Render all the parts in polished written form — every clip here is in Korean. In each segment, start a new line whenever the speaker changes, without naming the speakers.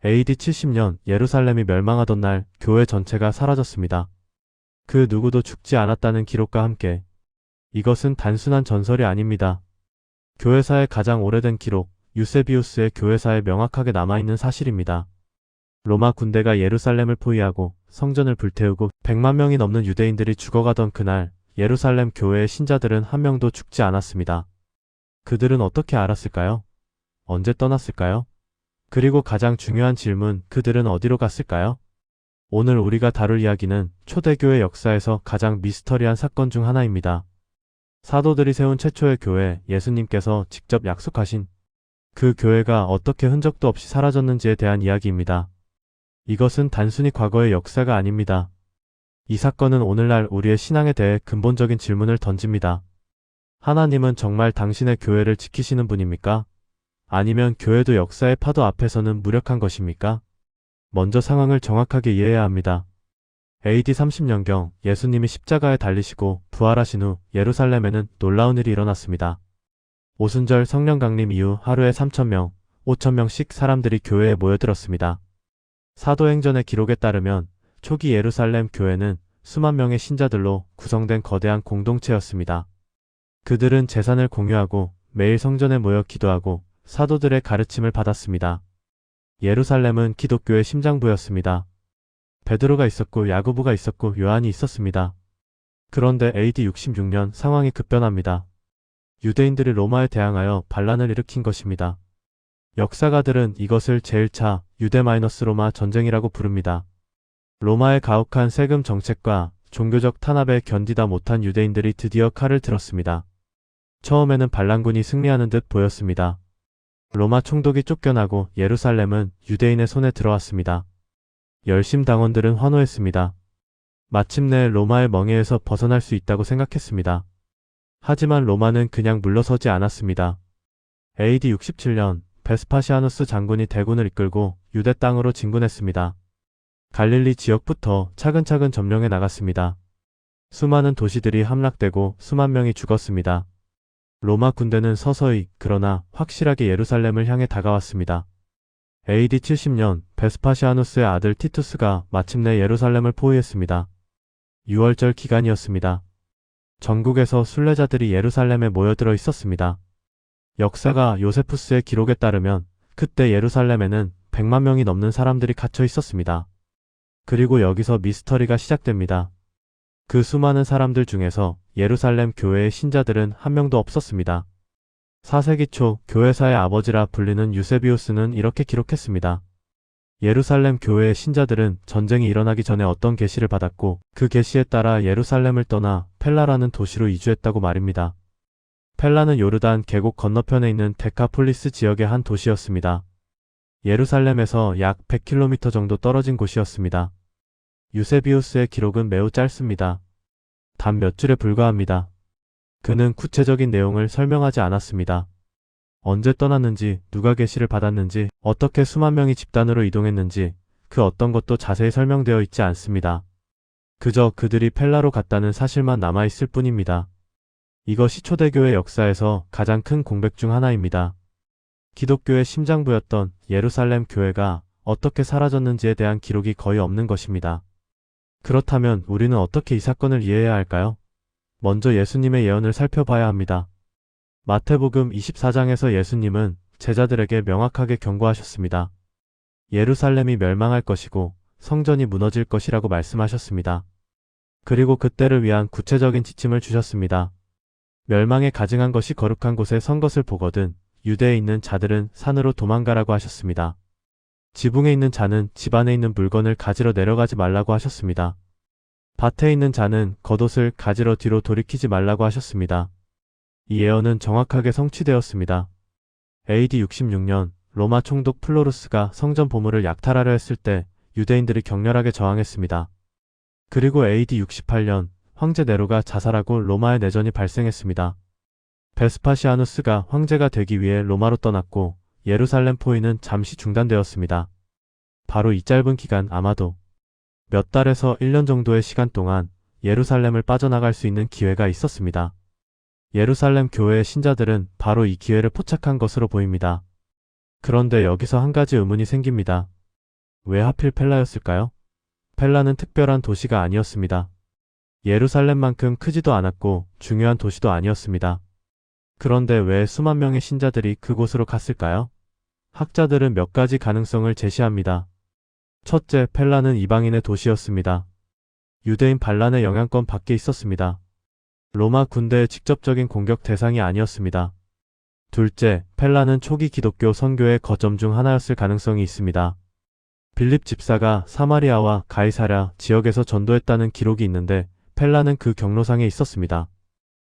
AD 70년 예루살렘이 멸망하던 날 교회 전체가 사라졌습니다. 그 누구도 죽지 않았다는 기록과 함께 이것은 단순한 전설이 아닙니다. 교회사의 가장 오래된 기록, 유세비우스의 교회사에 명확하게 남아있는 사실입니다. 로마 군대가 예루살렘을 포위하고 성전을 불태우고 100만 명이 넘는 유대인들이 죽어가던 그날 예루살렘 교회의 신자들은 한 명도 죽지 않았습니다. 그들은 어떻게 알았을까요? 언제 떠났을까요? 그리고 가장 중요한 질문, 그들은 어디로 갔을까요? 오늘 우리가 다룰 이야기는 초대교회 역사에서 가장 미스터리한 사건 중 하나입니다. 사도들이 세운 최초의 교회, 예수님께서 직접 약속하신 그 교회가 어떻게 흔적도 없이 사라졌는지에 대한 이야기입니다. 이것은 단순히 과거의 역사가 아닙니다. 이 사건은 오늘날 우리의 신앙에 대해 근본적인 질문을 던집니다. 하나님은 정말 당신의 교회를 지키시는 분입니까? 아니면 교회도 역사의 파도 앞에서는 무력한 것입니까? 먼저 상황을 정확하게 이해해야 합니다. AD 30년경 예수님이 십자가에 달리시고 부활하신 후 예루살렘에는 놀라운 일이 일어났습니다. 오순절 성령 강림 이후 하루에 3,000명, 5,000명씩 사람들이 교회에 모여들었습니다. 사도행전의 기록에 따르면 초기 예루살렘 교회는 수만 명의 신자들로 구성된 거대한 공동체였습니다. 그들은 재산을 공유하고 매일 성전에 모여 기도하고 사도들의 가르침을 받았습니다. 예루살렘은 기독교의 심장부였습니다. 베드로가 있었고 야고보가 있었고 요한이 있었습니다. 그런데 AD 66년 상황이 급변합니다. 유대인들이 로마에 대항하여 반란을 일으킨 것입니다. 역사가들은 이것을 제1차 유대-로마 전쟁이라고 부릅니다. 로마의 가혹한 세금 정책과 종교적 탄압에 견디다 못한 유대인들이 드디어 칼을 들었습니다. 처음에는 반란군이 승리하는 듯 보였습니다. 로마 총독이 쫓겨나고 예루살렘은 유대인의 손에 들어왔습니다. 열심당원들은 환호했습니다. 마침내 로마의 멍에에서 벗어날 수 있다고 생각했습니다. 하지만 로마는 그냥 물러서지 않았습니다. AD 67년 베스파시아누스 장군이 대군을 이끌고 유대 땅으로 진군했습니다. 갈릴리 지역부터 차근차근 점령해 나갔습니다. 수많은 도시들이 함락되고 수만 명이 죽었습니다. 로마 군대는 서서히 그러나 확실하게 예루살렘을 향해 다가왔습니다. AD 70년 베스파시아누스의 아들 티투스가 마침내 예루살렘을 포위했습니다. 6월절 기간이었습니다. 전국에서 순례자들이 예루살렘에 모여들어 있었습니다. 역사가 요세푸스의 기록에 따르면 그때 예루살렘에는 100만 명이 넘는 사람들이 갇혀 있었습니다. 그리고 여기서 미스터리가 시작됩니다. 그 수많은 사람들 중에서 예루살렘 교회의 신자들은 한 명도 없었습니다. 4세기 초 교회사의 아버지라 불리는 유세비우스는 이렇게 기록했습니다. 예루살렘 교회의 신자들은 전쟁이 일어나기 전에 어떤 계시를 받았고 그 계시에 따라 예루살렘을 떠나 펠라라는 도시로 이주했다고 말입니다. 펠라는 요르단 계곡 건너편에 있는 데카폴리스 지역의 한 도시였습니다. 예루살렘에서 약 100km 정도 떨어진 곳이었습니다. 유세비우스의 기록은 매우 짧습니다. 단 몇 줄에 불과합니다. 그는 구체적인 내용을 설명하지 않았습니다. 언제 떠났는지, 누가 계시를 받았는지, 어떻게 수만 명이 집단으로 이동했는지 그 어떤 것도 자세히 설명되어 있지 않습니다. 그저 그들이 펠라로 갔다는 사실만 남아있을 뿐입니다. 이것이 초대교회 역사에서 가장 큰 공백 중 하나입니다. 기독교의 심장부였던 예루살렘 교회가 어떻게 사라졌는지에 대한 기록이 거의 없는 것입니다. 그렇다면 우리는 어떻게 이 사건을 이해해야 할까요? 먼저 예수님의 예언을 살펴봐야 합니다. 마태복음 24장에서 예수님은 제자들에게 명확하게 경고하셨습니다. 예루살렘이 멸망할 것이고 성전이 무너질 것이라고 말씀하셨습니다. 그리고 그때를 위한 구체적인 지침을 주셨습니다. 멸망에 가증한 것이 거룩한 곳에 선 것을 보거든 유대에 있는 자들은 산으로 도망가라고 하셨습니다. 지붕에 있는 자는 집 안에 있는 물건을 가지러 내려가지 말라고 하셨습니다. 밭에 있는 자는 겉옷을 가지러 뒤로 돌이키지 말라고 하셨습니다. 이 예언은 정확하게 성취되었습니다. AD 66년 로마 총독 플로루스가 성전 보물을 약탈하려 했을 때 유대인들이 격렬하게 저항했습니다. 그리고 AD 68년 황제 네로가 자살하고 로마의 내전이 발생했습니다. 베스파시아누스가 황제가 되기 위해 로마로 떠났고 예루살렘 포위는 잠시 중단되었습니다. 바로 이 짧은 기간, 아마도 몇 달에서 1년 정도의 시간 동안 예루살렘을 빠져나갈 수 있는 기회가 있었습니다. 예루살렘 교회의 신자들은 바로 이 기회를 포착한 것으로 보입니다. 그런데 여기서 한 가지 의문이 생깁니다. 왜 하필 펠라였을까요? 펠라는 특별한 도시가 아니었습니다. 예루살렘만큼 크지도 않았고 중요한 도시도 아니었습니다. 그런데 왜 수만 명의 신자들이 그곳으로 갔을까요? 학자들은 몇 가지 가능성을 제시합니다. 첫째, 펠라는 이방인의 도시였습니다. 유대인 반란의 영향권 밖에 있었습니다. 로마 군대의 직접적인 공격 대상이 아니었습니다. 둘째, 펠라는 초기 기독교 선교의 거점 중 하나였을 가능성이 있습니다. 빌립 집사가 사마리아와 가이사랴 지역에서 전도했다는 기록이 있는데 펠라는 그 경로상에 있었습니다.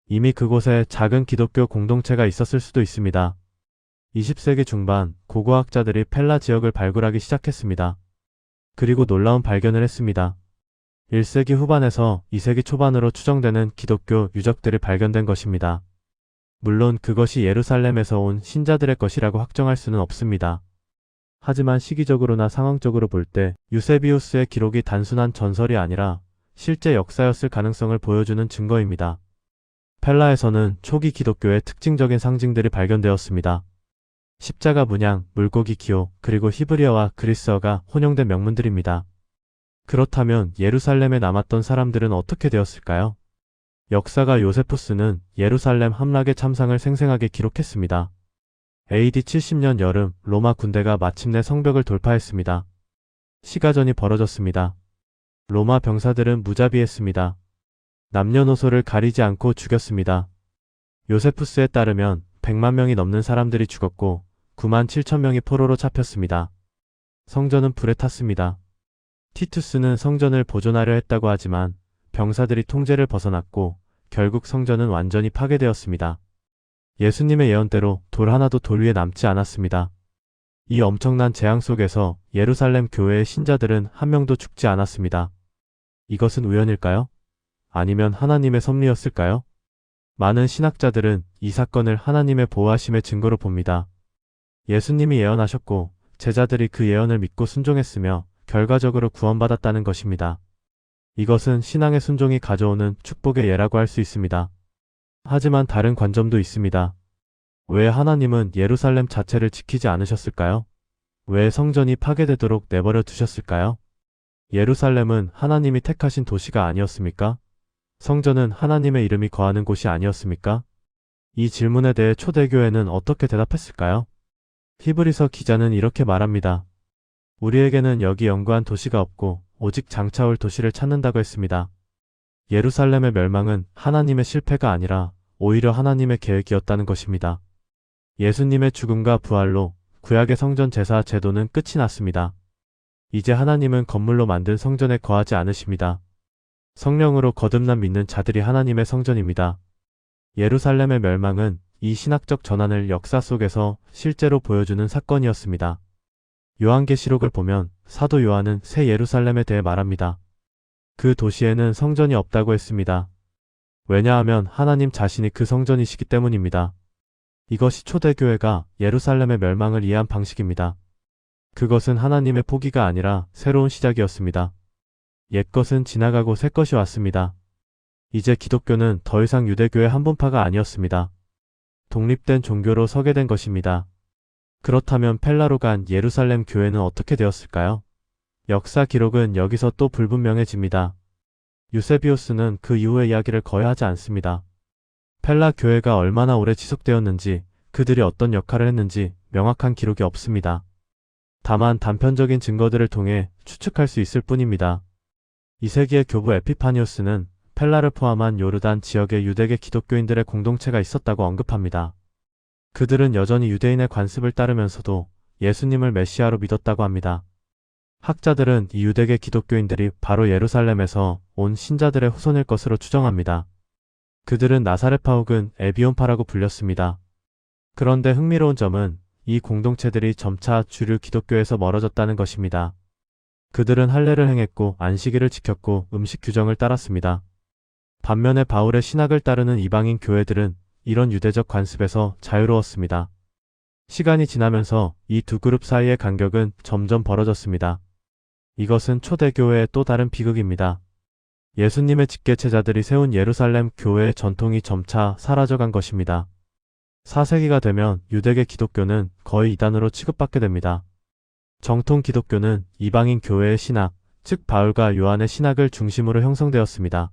이미 그곳에 작은 기독교 공동체가 있었을 수도 있습니다. 20세기 중반 고고학자들이 펠라 지역을 발굴하기 시작했습니다. 그리고 놀라운 발견을 했습니다. 1세기 후반에서 2세기 초반으로 추정되는 기독교 유적들이 발견된 것입니다. 물론 그것이 예루살렘에서 온 신자들의 것이라고 확정할 수는 없습니다. 하지만 시기적으로나 상황적으로 볼 때 유세비우스의 기록이 단순한 전설이 아니라 실제 역사였을 가능성을 보여주는 증거입니다. 펠라에서는 초기 기독교의 특징적인 상징들이 발견되었습니다. 십자가 문양, 물고기 기호, 그리고 히브리어와 그리스어가 혼용된 명문들입니다. 그렇다면 예루살렘에 남았던 사람들은 어떻게 되었을까요? 역사가 요세푸스는 예루살렘 함락의 참상을 생생하게 기록했습니다. AD 70년 여름 로마 군대가 마침내 성벽을 돌파했습니다. 시가전이 벌어졌습니다. 로마 병사들은 무자비했습니다. 남녀노소를 가리지 않고 죽였습니다. 요세푸스에 따르면 100만 명이 넘는 사람들이 죽었고 9만 7천 명이 포로로 잡혔습니다. 성전은 불에 탔습니다. 티투스는 성전을 보존하려 했다고 하지만 병사들이 통제를 벗어났고 결국 성전은 완전히 파괴되었습니다. 예수님의 예언대로 돌 하나도 돌 위에 남지 않았습니다. 이 엄청난 재앙 속에서 예루살렘 교회의 신자들은 한 명도 죽지 않았습니다. 이것은 우연일까요? 아니면 하나님의 섭리였을까요? 많은 신학자들은 이 사건을 하나님의 보호하심의 증거로 봅니다. 예수님이 예언하셨고 제자들이 그 예언을 믿고 순종했으며 결과적으로 구원받았다는 것입니다. 이것은 신앙의 순종이 가져오는 축복의 예라고 할 수 있습니다. 하지만 다른 관점도 있습니다. 왜 하나님은 예루살렘 자체를 지키지 않으셨을까요? 왜 성전이 파괴되도록 내버려 두셨을까요? 예루살렘은 하나님이 택하신 도시가 아니었습니까? 성전은 하나님의 이름이 거하는 곳이 아니었습니까? 이 질문에 대해 초대교회는 어떻게 대답했을까요? 히브리서 기자는 이렇게 말합니다. 우리에게는 여기 연구한 도시가 없고 오직 장차 올 도시를 찾는다고 했습니다. 예루살렘의 멸망은 하나님의 실패가 아니라 오히려 하나님의 계획이었다는 것입니다. 예수님의 죽음과 부활로 구약의 성전 제사 제도는 끝이 났습니다. 이제 하나님은 건물로 만든 성전에 거하지 않으십니다. 성령으로 거듭난 믿는 자들이 하나님의 성전입니다. 예루살렘의 멸망은 이 신학적 전환을 역사 속에서 실제로 보여주는 사건이었습니다. 요한계시록을 보면 사도 요한은 새 예루살렘에 대해 말합니다. 그 도시에는 성전이 없다고 했습니다. 왜냐하면 하나님 자신이 그 성전이시기 때문입니다. 이것이 초대교회가 예루살렘의 멸망을 이해한 방식입니다. 그것은 하나님의 포기가 아니라 새로운 시작이었습니다. 옛것은 지나가고 새것이 왔습니다. 이제 기독교는 더 이상 유대교의 한분파가 아니었습니다. 독립된 종교로 서게 된 것입니다. 그렇다면 펠라로 간 예루살렘 교회는 어떻게 되었을까요? 역사 기록은 여기서 또 불분명해집니다. 유세비우스는 그 이후의 이야기를 거의 하지 않습니다. 펠라 교회가 얼마나 오래 지속되었는지, 그들이 어떤 역할을 했는지 명확한 기록이 없습니다. 다만 단편적인 증거들을 통해 추측할 수 있을 뿐입니다. 2세기의 교부 에피파니우스는 펠라를 포함한 요르단 지역의 유대계 기독교인들의 공동체가 있었다고 언급합니다. 그들은 여전히 유대인의 관습을 따르면서도 예수님을 메시아로 믿었다고 합니다. 학자들은 이 유대계 기독교인들이 바로 예루살렘에서 온 신자들의 후손일 것으로 추정합니다. 그들은 나사렛파 혹은 에비온파라고 불렸습니다. 그런데 흥미로운 점은 이 공동체들이 점차 주류 기독교에서 멀어졌다는 것입니다. 그들은 할례를 행했고 안식일을 지켰고 음식 규정을 따랐습니다. 반면에 바울의 신학을 따르는 이방인 교회들은 이런 유대적 관습에서 자유로웠습니다. 시간이 지나면서 이 두 그룹 사이의 간격은 점점 벌어졌습니다. 이것은 초대교회의 또 다른 비극입니다. 예수님의 직계체자들이 세운 예루살렘 교회의 전통이 점차 사라져간 것입니다. 4세기가 되면 유대계 기독교는 거의 이단으로 취급받게 됩니다. 정통 기독교는 이방인 교회의 신학, 즉 바울과 요한의 신학을 중심으로 형성되었습니다.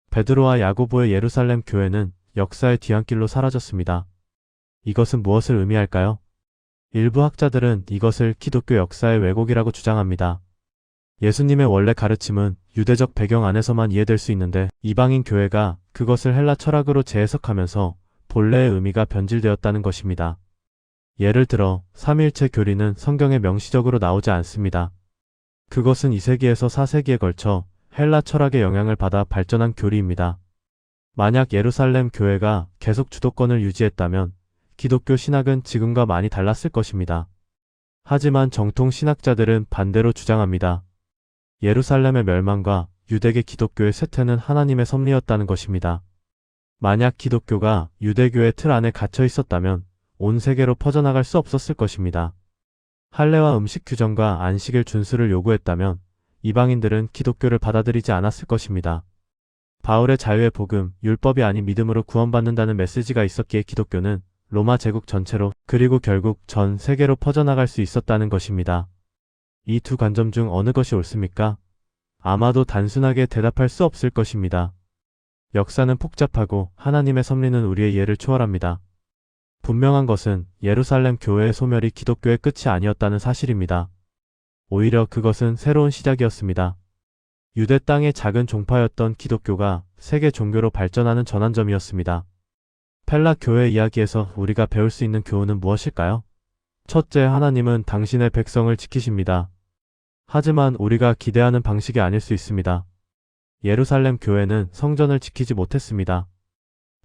베드로와 야고보의 예루살렘 교회는 역사의 뒤안길로 사라졌습니다. 이것은 무엇을 의미할까요? 일부 학자들은 이것을 기독교 역사의 왜곡이라고 주장합니다. 예수님의 원래 가르침은 유대적 배경 안에서만 이해될 수 있는데 이방인 교회가 그것을 헬라 철학으로 재해석하면서 본래의 의미가 변질되었다는 것입니다. 예를 들어 삼위일체 교리는 성경에 명시적으로 나오지 않습니다. 그것은 2세기에서 4세기에 걸쳐 헬라 철학의 영향을 받아 발전한 교리입니다. 만약 예루살렘 교회가 계속 주도권을 유지했다면 기독교 신학은 지금과 많이 달랐을 것입니다. 하지만 정통 신학자들은 반대로 주장합니다. 예루살렘의 멸망과 유대계 기독교의 쇠퇴는 하나님의 섭리였다는 것입니다. 만약 기독교가 유대교의 틀 안에 갇혀 있었다면 온 세계로 퍼져나갈 수 없었을 것입니다. 할례와 음식 규정과 안식일 준수를 요구했다면 이방인들은 기독교를 받아들이지 않았을 것입니다. 바울의 자유의 복음, 율법이 아닌 믿음으로 구원받는다는 메시지가 있었기에 기독교는 로마 제국 전체로 그리고 결국 전 세계로 퍼져나갈 수 있었다는 것입니다. 이 두 관점 중 어느 것이 옳습니까? 아마도 단순하게 대답할 수 없을 것입니다. 역사는 복잡하고 하나님의 섭리는 우리의 이해를 초월합니다. 분명한 것은 예루살렘 교회의 소멸이 기독교의 끝이 아니었다는 사실입니다. 오히려 그것은 새로운 시작이었습니다. 유대 땅의 작은 종파였던 기독교가 세계 종교로 발전하는 전환점이었습니다. 펠라 교회 이야기에서 우리가 배울 수 있는 교훈은 무엇일까요? 첫째, 하나님은 당신의 백성을 지키십니다. 하지만 우리가 기대하는 방식이 아닐 수 있습니다. 예루살렘 교회는 성전을 지키지 못했습니다.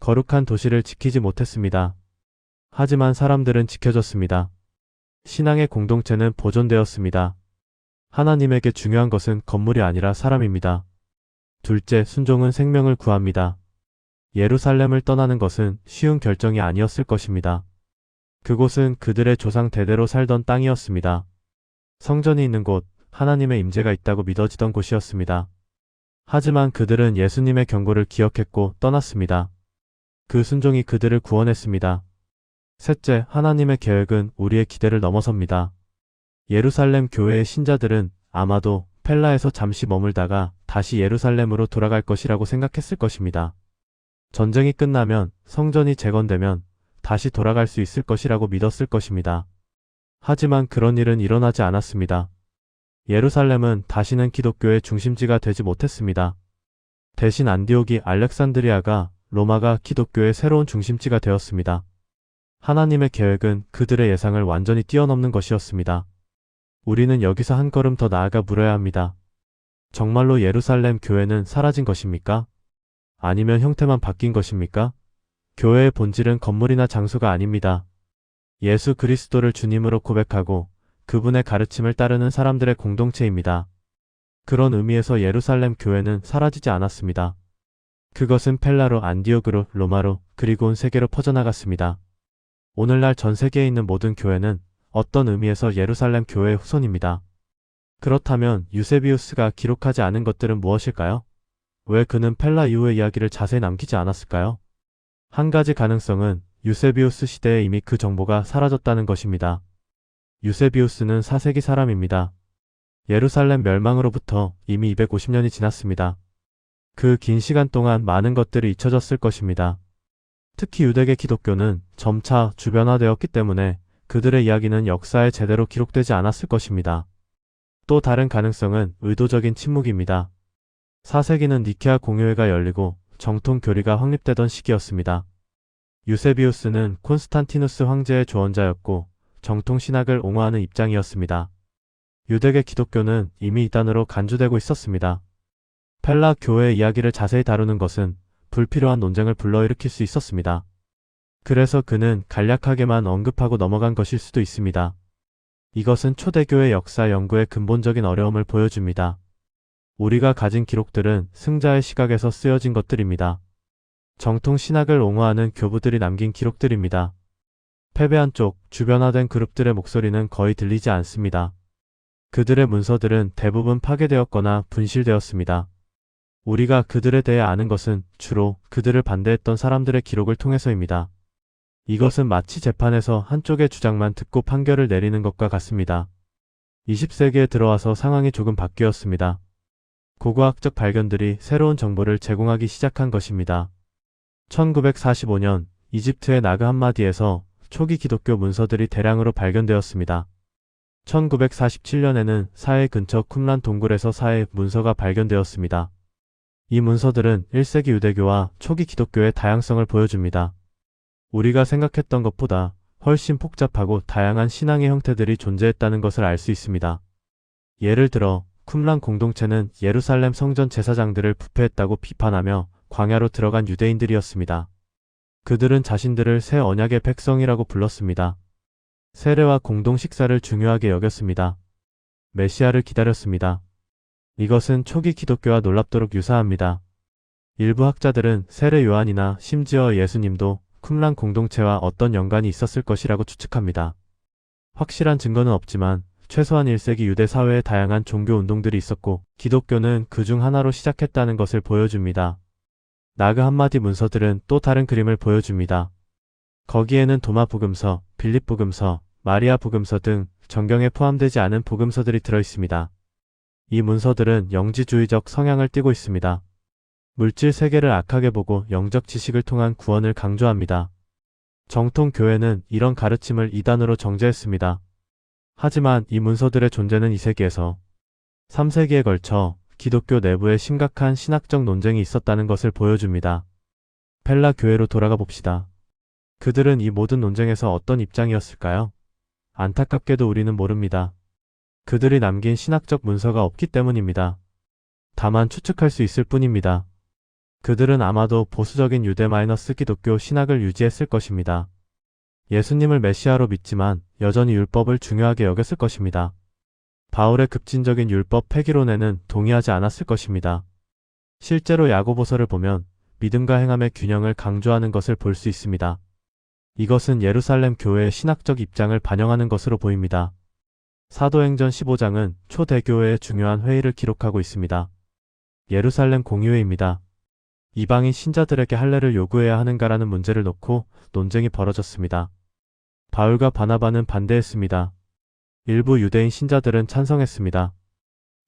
거룩한 도시를 지키지 못했습니다. 하지만 사람들은 지켜졌습니다. 신앙의 공동체는 보존되었습니다. 하나님에게 중요한 것은 건물이 아니라 사람입니다. 둘째, 순종은 생명을 구합니다. 예루살렘을 떠나는 것은 쉬운 결정이 아니었을 것입니다. 그곳은 그들의 조상 대대로 살던 땅이었습니다. 성전이 있는 곳, 하나님의 임재가 있다고 믿어지던 곳이었습니다. 하지만 그들은 예수님의 경고를 기억했고 떠났습니다. 그 순종이 그들을 구원했습니다. 셋째, 하나님의 계획은 우리의 기대를 넘어섭니다. 예루살렘 교회의 신자들은 아마도 펠라에서 잠시 머물다가 다시 예루살렘으로 돌아갈 것이라고 생각했을 것입니다. 전쟁이 끝나면 성전이 재건되면 다시 돌아갈 수 있을 것이라고 믿었을 것입니다. 하지만 그런 일은 일어나지 않았습니다. 예루살렘은 다시는 기독교의 중심지가 되지 못했습니다. 대신 안디옥이 알렉산드리아가 로마가 기독교의 새로운 중심지가 되었습니다. 하나님의 계획은 그들의 예상을 완전히 뛰어넘는 것이었습니다. 우리는 여기서 한 걸음 더 나아가 물어야 합니다. 정말로 예루살렘 교회는 사라진 것입니까? 아니면 형태만 바뀐 것입니까? 교회의 본질은 건물이나 장소가 아닙니다. 예수 그리스도를 주님으로 고백하고 그분의 가르침을 따르는 사람들의 공동체입니다. 그런 의미에서 예루살렘 교회는 사라지지 않았습니다. 그것은 펠라로, 안디옥으로, 로마로, 그리고 온 세계로 퍼져나갔습니다. 오늘날 전 세계에 있는 모든 교회는 어떤 의미에서 예루살렘 교회의 후손입니다. 그렇다면 유세비우스가 기록하지 않은 것들은 무엇일까요? 왜 그는 펠라 이후의 이야기를 자세히 남기지 않았을까요? 한 가지 가능성은 유세비우스 시대에 이미 그 정보가 사라졌다는 것입니다. 유세비우스는 4세기 사람입니다. 예루살렘 멸망으로부터 이미 250년이 지났습니다. 그 긴 시간 동안 많은 것들이 잊혀졌을 것입니다. 특히 유대계 기독교는 점차 주변화되었기 때문에 그들의 이야기는 역사에 제대로 기록되지 않았을 것입니다. 또 다른 가능성은 의도적인 침묵입니다. 4세기는 니케아 공회가 열리고 정통 교리가 확립되던 시기였습니다. 유세비우스는 콘스탄티누스 황제의 조언자였고 정통 신학을 옹호하는 입장이었습니다. 유대계 기독교는 이미 이단으로 간주되고 있었습니다. 펠라 교회의 이야기를 자세히 다루는 것은 불필요한 논쟁을 불러일으킬 수 있었습니다. 그래서 그는 간략하게만 언급하고 넘어간 것일 수도 있습니다. 이것은 초대교회 역사 연구의 근본적인 어려움을 보여줍니다. 우리가 가진 기록들은 승자의 시각에서 쓰여진 것들입니다. 정통 신학을 옹호하는 교부들이 남긴 기록들입니다. 패배한 쪽, 주변화된 그룹들의 목소리는 거의 들리지 않습니다. 그들의 문서들은 대부분 파괴되었거나 분실되었습니다. 우리가 그들에 대해 아는 것은 주로 그들을 반대했던 사람들의 기록을 통해서입니다. 이것은 마치 재판에서 한쪽의 주장만 듣고 판결을 내리는 것과 같습니다. 20세기에 들어와서 상황이 조금 바뀌었습니다. 고고학적 발견들이 새로운 정보를 제공하기 시작한 것입니다. 1945년 이집트의 나그 함마디에서 초기 기독교 문서들이 대량으로 발견되었습니다. 1947년에는 사해 근처 쿰란 동굴에서 사해 문서가 발견되었습니다. 이 문서들은 1세기 유대교와 초기 기독교의 다양성을 보여줍니다. 우리가 생각했던 것보다 훨씬 복잡하고 다양한 신앙의 형태들이 존재했다는 것을 알 수 있습니다. 예를 들어 쿰란 공동체는 예루살렘 성전 제사장들을 부패했다고 비판하며 광야로 들어간 유대인들이었습니다. 그들은 자신들을 새 언약의 백성이라고 불렀습니다. 세례와 공동 식사를 중요하게 여겼습니다. 메시아를 기다렸습니다. 이것은 초기 기독교와 놀랍도록 유사합니다. 일부 학자들은 세례 요한이나 심지어 예수님도 쿰란 공동체와 어떤 연관이 있었을 것이라고 추측합니다. 확실한 증거는 없지만 최소한 1세기 유대 사회에 다양한 종교 운동들이 있었고 기독교는 그 중 하나로 시작했다는 것을 보여줍니다. 나그 함마디 문서들은 또 다른 그림을 보여줍니다. 거기에는 도마 복음서, 빌립 복음서, 마리아 복음서 등 정경에 포함되지 않은 복음서들이 들어있습니다. 이 문서들은 영지주의적 성향을 띠고 있습니다. 물질 세계를 악하게 보고 영적 지식을 통한 구원을 강조합니다. 정통 교회는 이런 가르침을 이단으로 정죄했습니다. 하지만 이 문서들의 존재는 2세기에서 3세기에 걸쳐 기독교 내부에 심각한 신학적 논쟁이 있었다는 것을 보여줍니다. 펠라 교회로 돌아가 봅시다. 그들은 이 모든 논쟁에서 어떤 입장이었을까요? 안타깝게도 우리는 모릅니다. 그들이 남긴 신학적 문서가 없기 때문입니다. 다만 추측할 수 있을 뿐입니다. 그들은 아마도 보수적인 유대-기독교 신학을 유지했을 것입니다. 예수님을 메시아로 믿지만 여전히 율법을 중요하게 여겼을 것입니다. 바울의 급진적인 율법 폐기론에는 동의하지 않았을 것입니다. 실제로 야고보서를 보면 믿음과 행함의 균형을 강조하는 것을 볼 수 있습니다. 이것은 예루살렘 교회의 신학적 입장을 반영하는 것으로 보입니다. 사도행전 15장은 초대교회의 중요한 회의를 기록하고 있습니다. 예루살렘 공의회입니다. 이방인 신자들에게 할례를 요구해야 하는가라는 문제를 놓고 논쟁이 벌어졌습니다. 바울과 바나바는 반대했습니다. 일부 유대인 신자들은 찬성했습니다.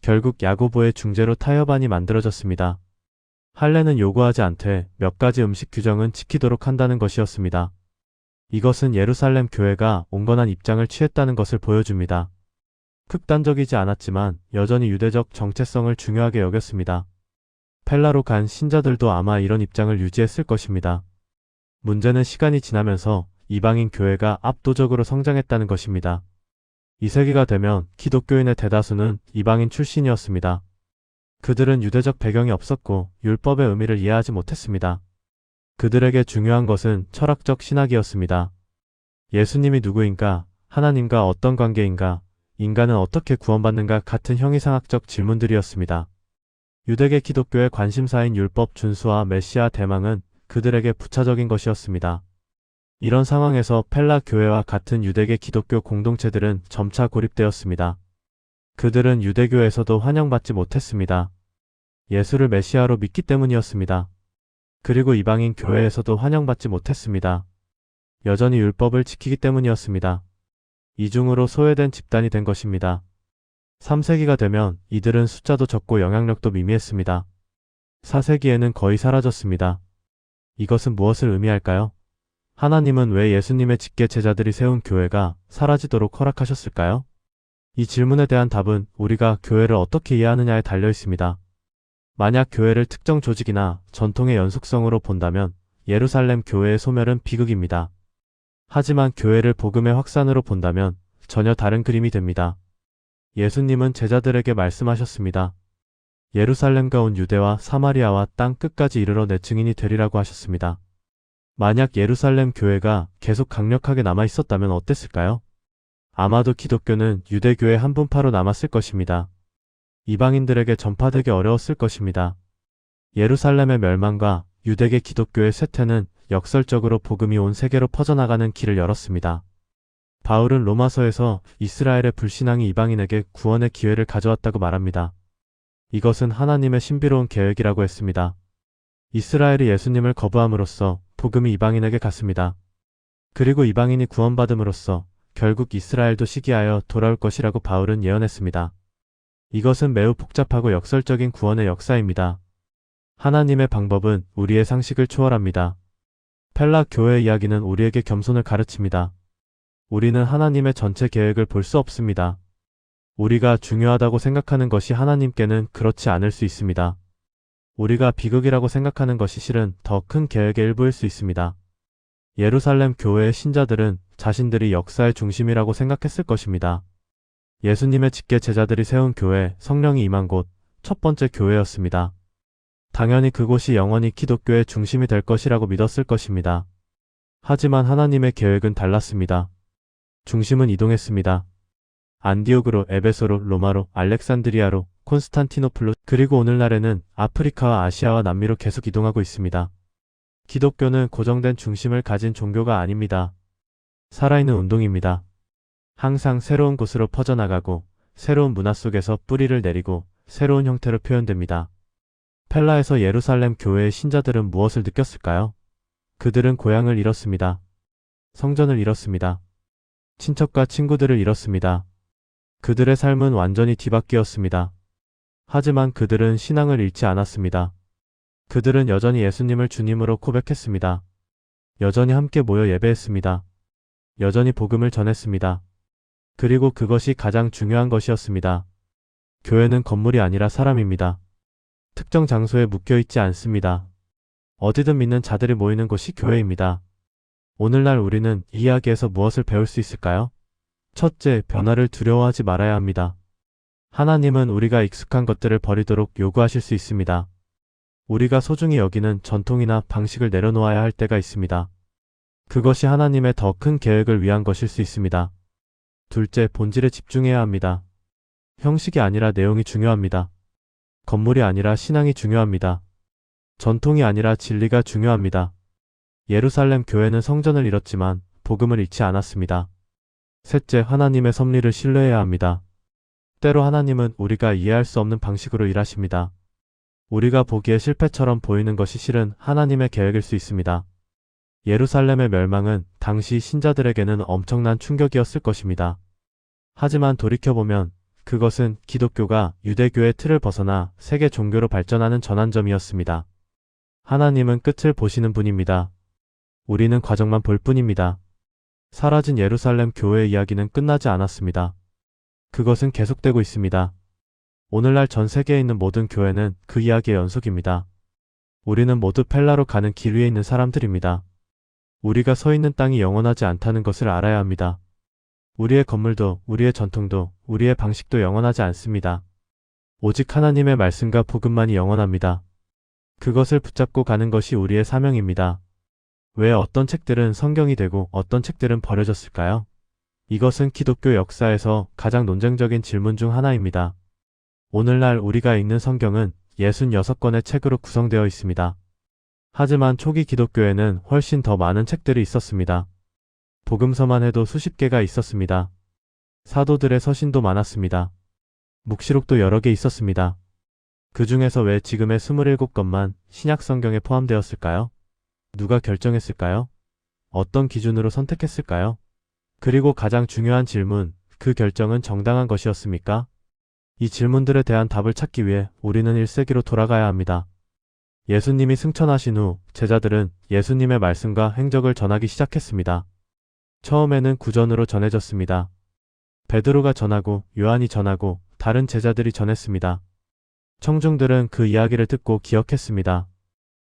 결국 야고보의 중재로 타협안이 만들어졌습니다. 할례는 요구하지 않되 몇 가지 음식 규정은 지키도록 한다는 것이었습니다. 이것은 예루살렘 교회가 온건한 입장을 취했다는 것을 보여줍니다. 극단적이지 않았지만 여전히 유대적 정체성을 중요하게 여겼습니다. 펠라로 간 신자들도 아마 이런 입장을 유지했을 것입니다. 문제는 시간이 지나면서 이방인 교회가 압도적으로 성장했다는 것입니다. 2세기가 되면 기독교인의 대다수는 이방인 출신이었습니다. 그들은 유대적 배경이 없었고 율법의 의미를 이해하지 못했습니다. 그들에게 중요한 것은 철학적 신학이었습니다. 예수님이 누구인가? 하나님과 어떤 관계인가? 인간은 어떻게 구원받는가? 같은 형이상학적 질문들이었습니다. 유대계 기독교의 관심사인 율법 준수와 메시아 대망은 그들에게 부차적인 것이었습니다. 이런 상황에서 펠라 교회와 같은 유대계 기독교 공동체들은 점차 고립되었습니다. 그들은 유대교에서도 환영받지 못했습니다. 예수를 메시아로 믿기 때문이었습니다. 그리고 이방인 교회에서도 환영받지 못했습니다. 여전히 율법을 지키기 때문이었습니다. 이중으로 소외된 집단이 된 것입니다. 3세기가 되면 이들은 숫자도 적고 영향력도 미미했습니다. 4세기에는 거의 사라졌습니다. 이것은 무엇을 의미할까요? 하나님은 왜 예수님의 직계 제자들이 세운 교회가 사라지도록 허락하셨을까요? 이 질문에 대한 답은 우리가 교회를 어떻게 이해하느냐에 달려 있습니다. 만약 교회를 특정 조직이나 전통의 연속성으로 본다면 예루살렘 교회의 소멸은 비극입니다. 하지만 교회를 복음의 확산으로 본다면 전혀 다른 그림이 됩니다. 예수님은 제자들에게 말씀하셨습니다. 예루살렘과 온 유대와 사마리아와 땅 끝까지 이르러 내 증인이 되리라고 하셨습니다. 만약 예루살렘 교회가 계속 강력하게 남아 있었다면 어땠을까요? 아마도 기독교는 유대교의 한 분파로 남았을 것입니다. 이방인들에게 전파되기 어려웠을 것입니다. 예루살렘의 멸망과 유대계 기독교의 쇠퇴는 역설적으로 복음이 온 세계로 퍼져나가는 길을 열었습니다. 바울은 로마서에서 이스라엘의 불신앙이 이방인에게 구원의 기회를 가져왔다고 말합니다. 이것은 하나님의 신비로운 계획이라고 했습니다. 이스라엘이 예수님을 거부함으로써 복음이 이방인에게 갔습니다. 그리고 이방인이 구원받음으로써 결국 이스라엘도 시기하여 돌아올 것이라고 바울은 예언했습니다. 이것은 매우 복잡하고 역설적인 구원의 역사입니다. 하나님의 방법은 우리의 상식을 초월합니다. 펠라 교회 이야기는 우리에게 겸손을 가르칩니다. 우리는 하나님의 전체 계획을 볼 수 없습니다. 우리가 중요하다고 생각하는 것이 하나님께는 그렇지 않을 수 있습니다. 우리가 비극이라고 생각하는 것이 실은 더 큰 계획의 일부일 수 있습니다. 예루살렘 교회의 신자들은 자신들이 역사의 중심이라고 생각했을 것입니다. 예수님의 직계 제자들이 세운 교회, 성령이 임한 곳, 첫 번째 교회였습니다. 당연히 그곳이 영원히 기독교의 중심이 될 것이라고 믿었을 것입니다. 하지만 하나님의 계획은 달랐습니다. 중심은 이동했습니다. 안디옥으로, 에베소로, 로마로, 알렉산드리아로, 콘스탄티노플로, 그리고 오늘날에는 아프리카와 아시아와 남미로 계속 이동하고 있습니다. 기독교는 고정된 중심을 가진 종교가 아닙니다. 살아있는 운동입니다. 항상 새로운 곳으로 퍼져나가고 새로운 문화 속에서 뿌리를 내리고 새로운 형태로 표현됩니다. 펠라에서 예루살렘 교회의 신자들은 무엇을 느꼈을까요? 그들은 고향을 잃었습니다. 성전을 잃었습니다. 친척과 친구들을 잃었습니다. 그들의 삶은 완전히 뒤바뀌었습니다. 하지만 그들은 신앙을 잃지 않았습니다. 그들은 여전히 예수님을 주님으로 고백했습니다. 여전히 함께 모여 예배했습니다. 여전히 복음을 전했습니다. 그리고 그것이 가장 중요한 것이었습니다. 교회는 건물이 아니라 사람입니다. 특정 장소에 묶여있지 않습니다. 어디든 믿는 자들이 모이는 곳이 교회입니다. 오늘날 우리는 이 이야기에서 무엇을 배울 수 있을까요? 첫째, 변화를 두려워하지 말아야 합니다. 하나님은 우리가 익숙한 것들을 버리도록 요구하실 수 있습니다. 우리가 소중히 여기는 전통이나 방식을 내려놓아야 할 때가 있습니다. 그것이 하나님의 더 큰 계획을 위한 것일 수 있습니다. 둘째, 본질에 집중해야 합니다. 형식이 아니라 내용이 중요합니다. 건물이 아니라 신앙이 중요합니다. 전통이 아니라 진리가 중요합니다. 예루살렘 교회는 성전을 잃었지만 복음을 잃지 않았습니다. 셋째, 하나님의 섭리를 신뢰해야 합니다. 때로 하나님은 우리가 이해할 수 없는 방식으로 일하십니다. 우리가 보기에 실패처럼 보이는 것이 실은 하나님의 계획일 수 있습니다. 예루살렘의 멸망은 당시 신자들에게는 엄청난 충격이었을 것입니다. 하지만 돌이켜보면 그것은 기독교가 유대교의 틀을 벗어나 세계 종교로 발전하는 전환점이었습니다. 하나님은 끝을 보시는 분입니다. 우리는 과정만 볼 뿐입니다. 사라진 예루살렘 교회의 이야기는 끝나지 않았습니다. 그것은 계속되고 있습니다. 오늘날 전 세계에 있는 모든 교회는 그 이야기의 연속입니다. 우리는 모두 펠라로 가는 길 위에 있는 사람들입니다. 우리가 서 있는 땅이 영원하지 않다는 것을 알아야 합니다. 우리의 건물도, 우리의 전통도, 우리의 방식도 영원하지 않습니다. 오직 하나님의 말씀과 복음만이 영원합니다. 그것을 붙잡고 가는 것이 우리의 사명입니다. 왜 어떤 책들은 성경이 되고 어떤 책들은 버려졌을까요? 이것은 기독교 역사에서 가장 논쟁적인 질문 중 하나입니다. 오늘날 우리가 읽는 성경은 66권의 책으로 구성되어 있습니다. 하지만 초기 기독교에는 훨씬 더 많은 책들이 있었습니다. 복음서만 해도 수십 개가 있었습니다. 사도들의 서신도 많았습니다. 묵시록도 여러 개 있었습니다. 그 중에서 왜 지금의 27권만 신약 성경에 포함되었을까요? 누가 결정했을까요? 어떤 기준으로 선택했을까요? 그리고 가장 중요한 질문, 그 결정은 정당한 것이었습니까? 이 질문들에 대한 답을 찾기 위해 우리는 1세기로 돌아가야 합니다. 예수님이 승천하신 후 제자들은 예수님의 말씀과 행적을 전하기 시작했습니다. 처음에는 구전으로 전해졌습니다. 베드로가 전하고 요한이 전하고 다른 제자들이 전했습니다. 청중들은 그 이야기를 듣고 기억했습니다.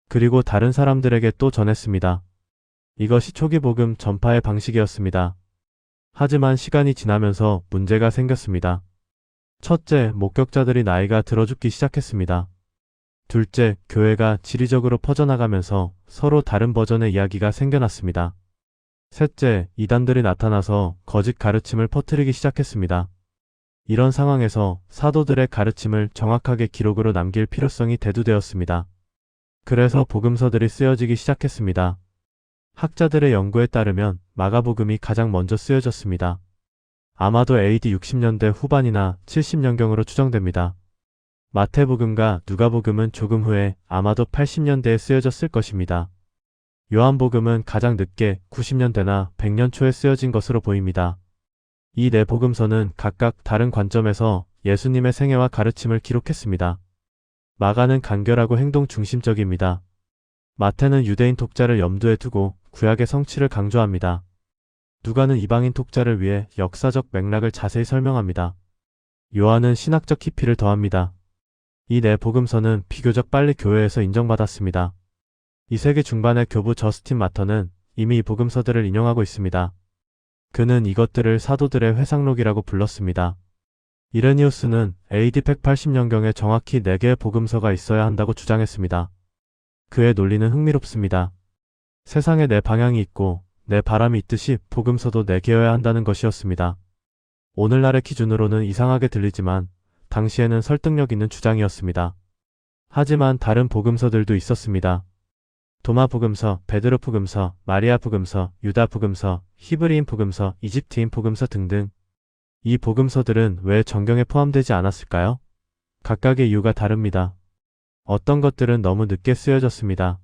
그리고 다른 사람들에게 또 전했습니다. 이것이 초기 복음 전파의 방식이었습니다. 하지만 시간이 지나면서 문제가 생겼습니다. 첫째, 목격자들이 나이가 들어 죽기 시작했습니다. 둘째, 교회가 지리적으로 퍼져나가면서 서로 다른 버전의 이야기가 생겨났습니다. 셋째, 이단들이 나타나서 거짓 가르침을 퍼뜨리기 시작했습니다. 이런 상황에서 사도들의 가르침을 정확하게 기록으로 남길 필요성이 대두되었습니다. 그래서 복음서들이 쓰여지기 시작했습니다. 학자들의 연구에 따르면 마가복음이 가장 먼저 쓰여졌습니다. 아마도 AD 60년대 후반이나 70년경으로 추정됩니다. 마태복음과 누가복음은 조금 후에 아마도 80년대에 쓰여졌을 것입니다. 요한복음은 가장 늦게 90년대나 100년 초에 쓰여진 것으로 보입니다. 이 네 복음서는 각각 다른 관점에서 예수님의 생애와 가르침을 기록했습니다. 마가는 간결하고 행동 중심적입니다. 마태는 유대인 독자를 염두에 두고 구약의 성취를 강조합니다. 누가는 이방인 독자를 위해 역사적 맥락을 자세히 설명합니다. 요한은 신학적 깊이를 더합니다. 이 네 복음서는 비교적 빨리 교회에서 인정받았습니다. 이 세기 중반의 교부 저스틴 마터는 이미 이 복음서들을 인용하고 있습니다. 그는 이것들을 사도들의 회상록이라고 불렀습니다. 이레니우스는 AD 180년경에 정확히 4개의 복음서가 있어야 한다고 주장했습니다. 그의 논리는 흥미롭습니다. 세상에 네 방향이 있고 네 바람이 있듯이 복음서도 4개여야 한다는 것이었습니다. 오늘날의 기준으로는 이상하게 들리지만 당시에는 설득력 있는 주장이었습니다. 하지만 다른 복음서들도 있었습니다. 도마 복음서, 베드로 복음서, 마리아 복음서, 유다 복음서, 히브리인 복음서, 이집트인 복음서 등등. 이 복음서들은 왜 정경에 포함되지 않았을까요? 각각의 이유가 다릅니다. 어떤 것들은 너무 늦게 쓰여졌습니다.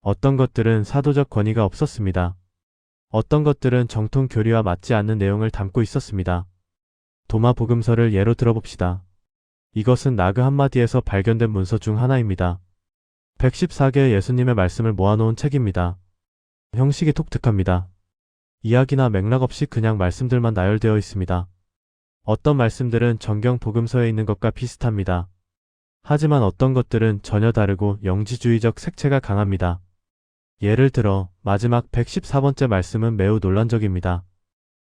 어떤 것들은 사도적 권위가 없었습니다. 어떤 것들은 정통 교리와 맞지 않는 내용을 담고 있었습니다. 도마 복음서를 예로 들어봅시다. 이것은 나그 한마디에서 발견된 문서 중 하나입니다. 114개의 예수님의 말씀을 모아놓은 책입니다. 형식이 독특합니다. 이야기나 맥락 없이 그냥 말씀들만 나열되어 있습니다. 어떤 말씀들은 정경 복음서에 있는 것과 비슷합니다. 하지만 어떤 것들은 전혀 다르고 영지주의적 색채가 강합니다. 예를 들어 마지막 114번째 말씀은 매우 논란적입니다.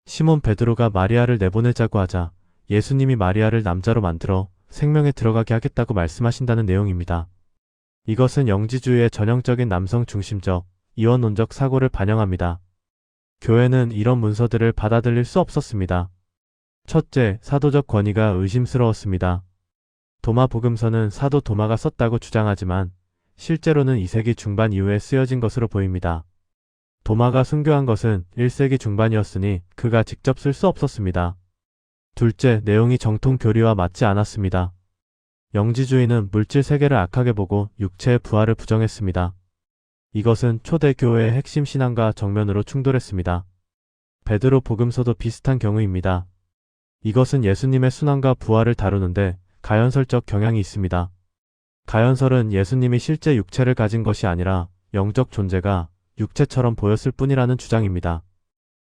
시몬 베드로가 마리아를 내보내자고 하자 예수님이 마리아를 남자로 만들어 생명에 들어가게 하겠다고 말씀하신다는 내용입니다. 이것은 영지주의의 전형적인 남성 중심적, 이원론적 사고를 반영합니다. 교회는 이런 문서들을 받아들일 수 없었습니다. 첫째, 사도적 권위가 의심스러웠습니다. 도마 복음서는 사도 도마가 썼다고 주장하지만 실제로는 2세기 중반 이후에 쓰여진 것으로 보입니다. 도마가 순교한 것은 1세기 중반이었으니 그가 직접 쓸 수 없었습니다. 둘째, 내용이 정통 교리와 맞지 않았습니다. 영지주의는 물질 세계를 악하게 보고 육체의 부활을 부정했습니다. 이것은 초대 교회의 핵심 신앙과 정면으로 충돌했습니다. 베드로 복음서도 비슷한 경우입니다. 이것은 예수님의 순환과 부활을 다루는데 가연설적 경향이 있습니다. 가연설은 예수님이 실제 육체를 가진 것이 아니라 영적 존재가 육체처럼 보였을 뿐이라는 주장입니다.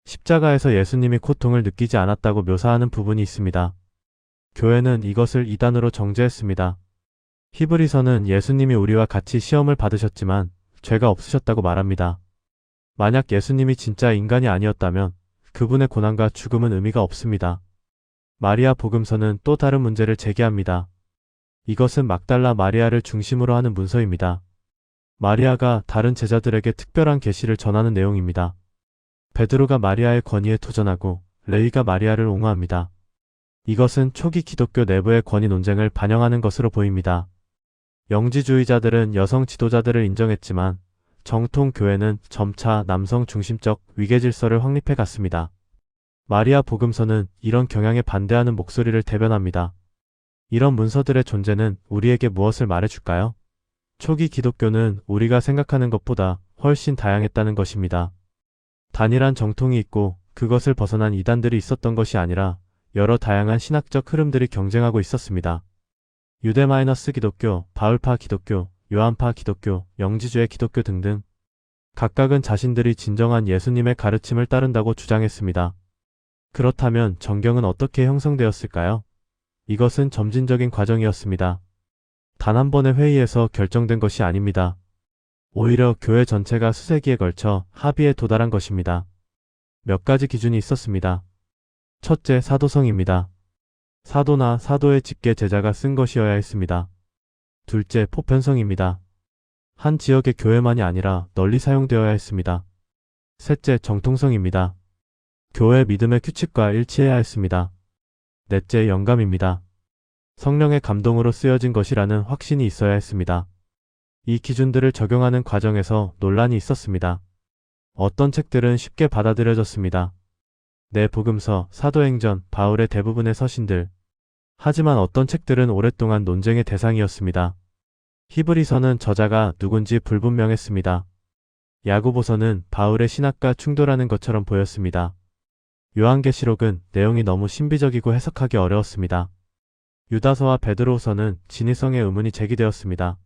십자가에서 예수님이 고통을 느끼지 않았다고 묘사하는 부분이 있습니다. 교회는 이것을 이단으로 정죄했습니다. 히브리서는 예수님이 우리와 같이 시험을 받으셨지만 죄가 없으셨다고 말합니다. 만약 예수님이 진짜 인간이 아니었다면 그분의 고난과 죽음은 의미가 없습니다. 마리아 복음서는 또 다른 문제를 제기합니다. 이것은 막달라 마리아를 중심으로 하는 문서입니다. 마리아가 다른 제자들에게 특별한 계시를 전하는 내용입니다. 베드로가 마리아의 권위에 도전하고 레위가 마리아를 옹호합니다. 이것은 초기 기독교 내부의 권위 논쟁을 반영하는 것으로 보입니다. 영지주의자들은 여성 지도자들을 인정했지만 정통 교회는 점차 남성 중심적 위계 질서를 확립해 갔습니다. 마리아 복음서는 이런 경향에 반대하는 목소리를 대변합니다. 이런 문서들의 존재는 우리에게 무엇을 말해줄까요? 초기 기독교는 우리가 생각하는 것보다 훨씬 다양했다는 것입니다. 단일한 정통이 있고 그것을 벗어난 이단들이 있었던 것이 아니라 여러 다양한 신학적 흐름들이 경쟁하고 있었습니다. 유대-기독교, 바울파 기독교, 요한파 기독교, 영지주의 기독교 등등 각각은 자신들이 진정한 예수님의 가르침을 따른다고 주장했습니다. 그렇다면 정경은 어떻게 형성되었을까요? 이것은 점진적인 과정이었습니다. 단 한 번의 회의에서 결정된 것이 아닙니다. 오히려 교회 전체가 수세기에 걸쳐 합의에 도달한 것입니다. 몇 가지 기준이 있었습니다. 첫째, 사도성입니다. 사도나 사도의 직계 제자가 쓴 것이어야 했습니다. 둘째, 보편성입니다. 한 지역의 교회만이 아니라 널리 사용되어야 했습니다. 셋째, 정통성입니다. 교회 믿음의 규칙과 일치해야 했습니다. 넷째, 영감입니다. 성령의 감동으로 쓰여진 것이라는 확신이 있어야 했습니다. 이 기준들을 적용하는 과정에서 논란이 있었습니다. 어떤 책들은 쉽게 받아들여졌습니다. 네 복음서, 사도행전, 바울의 대부분의 서신들. 하지만 어떤 책들은 오랫동안 논쟁의 대상이었습니다. 히브리서는 저자가 누군지 불분명했습니다. 야고보서는 바울의 신학과 충돌하는 것처럼 보였습니다. 요한계시록은 내용이 너무 신비적이고 해석하기 어려웠습니다. 유다서와 베드로서는 진위성의 의문이 제기되었습니다.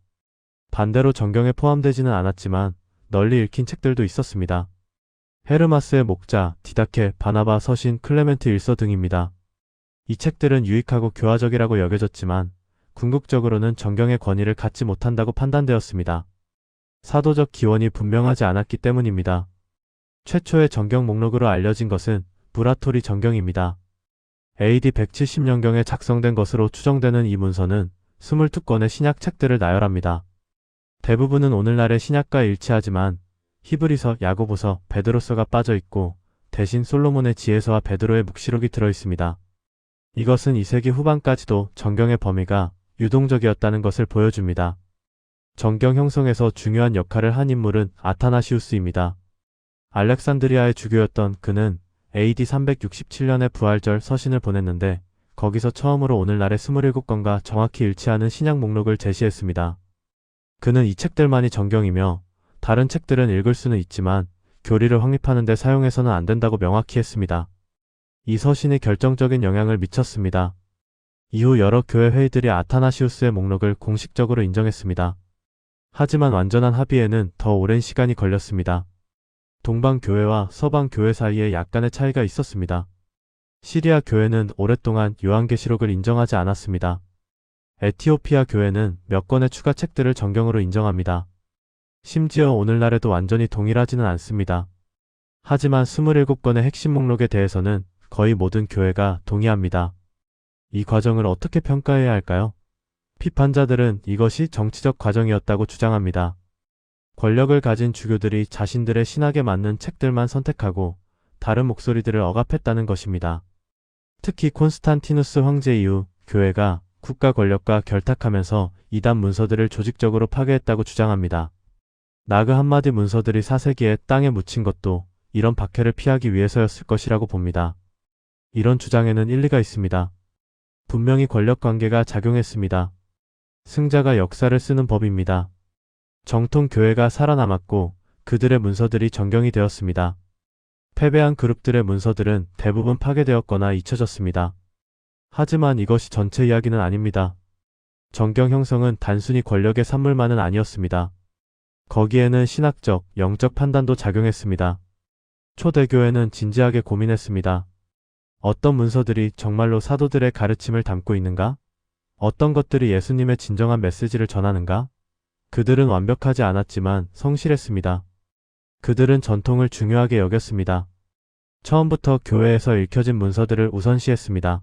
반대로 정경에 포함되지는 않았지만 널리 읽힌 책들도 있었습니다. 헤르마스의 목자, 디다케, 바나바, 서신, 클레멘트 일서 등입니다. 이 책들은 유익하고 교화적이라고 여겨졌지만 궁극적으로는 정경의 권위를 갖지 못한다고 판단되었습니다. 사도적 기원이 분명하지 않았기 때문입니다. 최초의 정경 목록으로 알려진 것은 브라토리 정경입니다. AD 170년경에 작성된 것으로 추정되는 이 문서는 22권의 신약 책들을 나열합니다. 대부분은 오늘날의 신약과 일치하지만 히브리서, 야고보서, 베드로서가 빠져 있고 대신 솔로몬의 지혜서와 베드로의 묵시록이 들어 있습니다. 이것은 2세기 후반까지도 정경의 범위가 유동적이었다는 것을 보여줍니다. 정경 형성에서 중요한 역할을 한 인물은 아타나시우스입니다. 알렉산드리아의 주교였던 그는 AD 367년에 부활절 서신을 보냈는데 거기서 처음으로 오늘날의 27권과 정확히 일치하는 신약 목록을 제시했습니다. 그는 이 책들만이 정경이며 다른 책들은 읽을 수는 있지만 교리를 확립하는 데 사용해서는 안 된다고 명확히 했습니다. 이 서신이 결정적인 영향을 미쳤습니다. 이후 여러 교회 회의들이 아타나시우스의 목록을 공식적으로 인정했습니다. 하지만 완전한 합의에는 더 오랜 시간이 걸렸습니다. 동방교회와 서방교회 사이에 약간의 차이가 있었습니다. 시리아 교회는 오랫동안 요한계시록을 인정하지 않았습니다. 에티오피아 교회는 몇 권의 추가 책들을 정경으로 인정합니다. 심지어 오늘날에도 완전히 동일하지는 않습니다. 하지만 27권의 핵심 목록에 대해서는 거의 모든 교회가 동의합니다. 이 과정을 어떻게 평가해야 할까요? 비판자들은 이것이 정치적 과정이었다고 주장합니다. 권력을 가진 주교들이 자신들의 신학에 맞는 책들만 선택하고 다른 목소리들을 억압했다는 것입니다. 특히 콘스탄티누스 황제 이후 교회가 국가 권력과 결탁하면서 이단 문서들을 조직적으로 파괴했다고 주장합니다. 나그 한마디 문서들이 4세기에 땅에 묻힌 것도 이런 박해를 피하기 위해서였을 것이라고 봅니다. 이런 주장에는 일리가 있습니다. 분명히 권력 관계가 작용했습니다. 승자가 역사를 쓰는 법입니다. 정통 교회가 살아남았고 그들의 문서들이 정경이 되었습니다. 패배한 그룹들의 문서들은 대부분 파괴되었거나 잊혀졌습니다. 하지만 이것이 전체 이야기는 아닙니다. 정경 형성은 단순히 권력의 산물만은 아니었습니다. 거기에는 신학적, 영적 판단도 작용했습니다. 초대교회는 진지하게 고민했습니다. 어떤 문서들이 정말로 사도들의 가르침을 담고 있는가? 어떤 것들이 예수님의 진정한 메시지를 전하는가? 그들은 완벽하지 않았지만 성실했습니다. 그들은 전통을 중요하게 여겼습니다. 처음부터 교회에서 읽혀진 문서들을 우선시했습니다.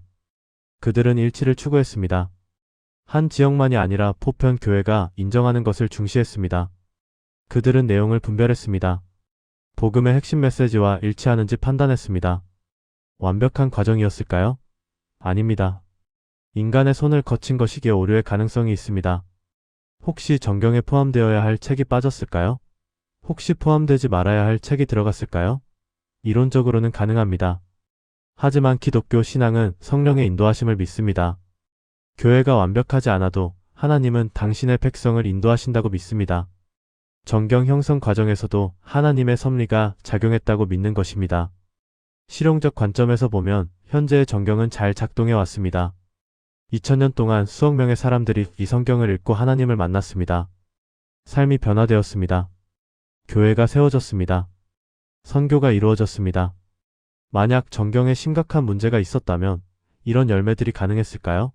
그들은 일치를 추구했습니다. 한 지역만이 아니라 보편 교회가 인정하는 것을 중시했습니다. 그들은 내용을 분별했습니다. 복음의 핵심 메시지와 일치하는지 판단했습니다. 완벽한 과정이었을까요? 아닙니다. 인간의 손을 거친 것이기에 오류의 가능성이 있습니다. 혹시 정경에 포함되어야 할 책이 빠졌을까요? 혹시 포함되지 말아야 할 책이 들어갔을까요? 이론적으로는 가능합니다. 하지만 기독교 신앙은 성령의 인도하심을 믿습니다. 교회가 완벽하지 않아도 하나님은 당신의 백성을 인도하신다고 믿습니다. 정경 형성 과정에서도 하나님의 섭리가 작용했다고 믿는 것입니다. 실용적 관점에서 보면 현재의 정경은 잘 작동해 왔습니다. 2000년 동안 수억 명의 사람들이 이 성경을 읽고 하나님을 만났습니다. 삶이 변화되었습니다. 교회가 세워졌습니다. 선교가 이루어졌습니다. 만약 정경에 심각한 문제가 있었다면 이런 열매들이 가능했을까요?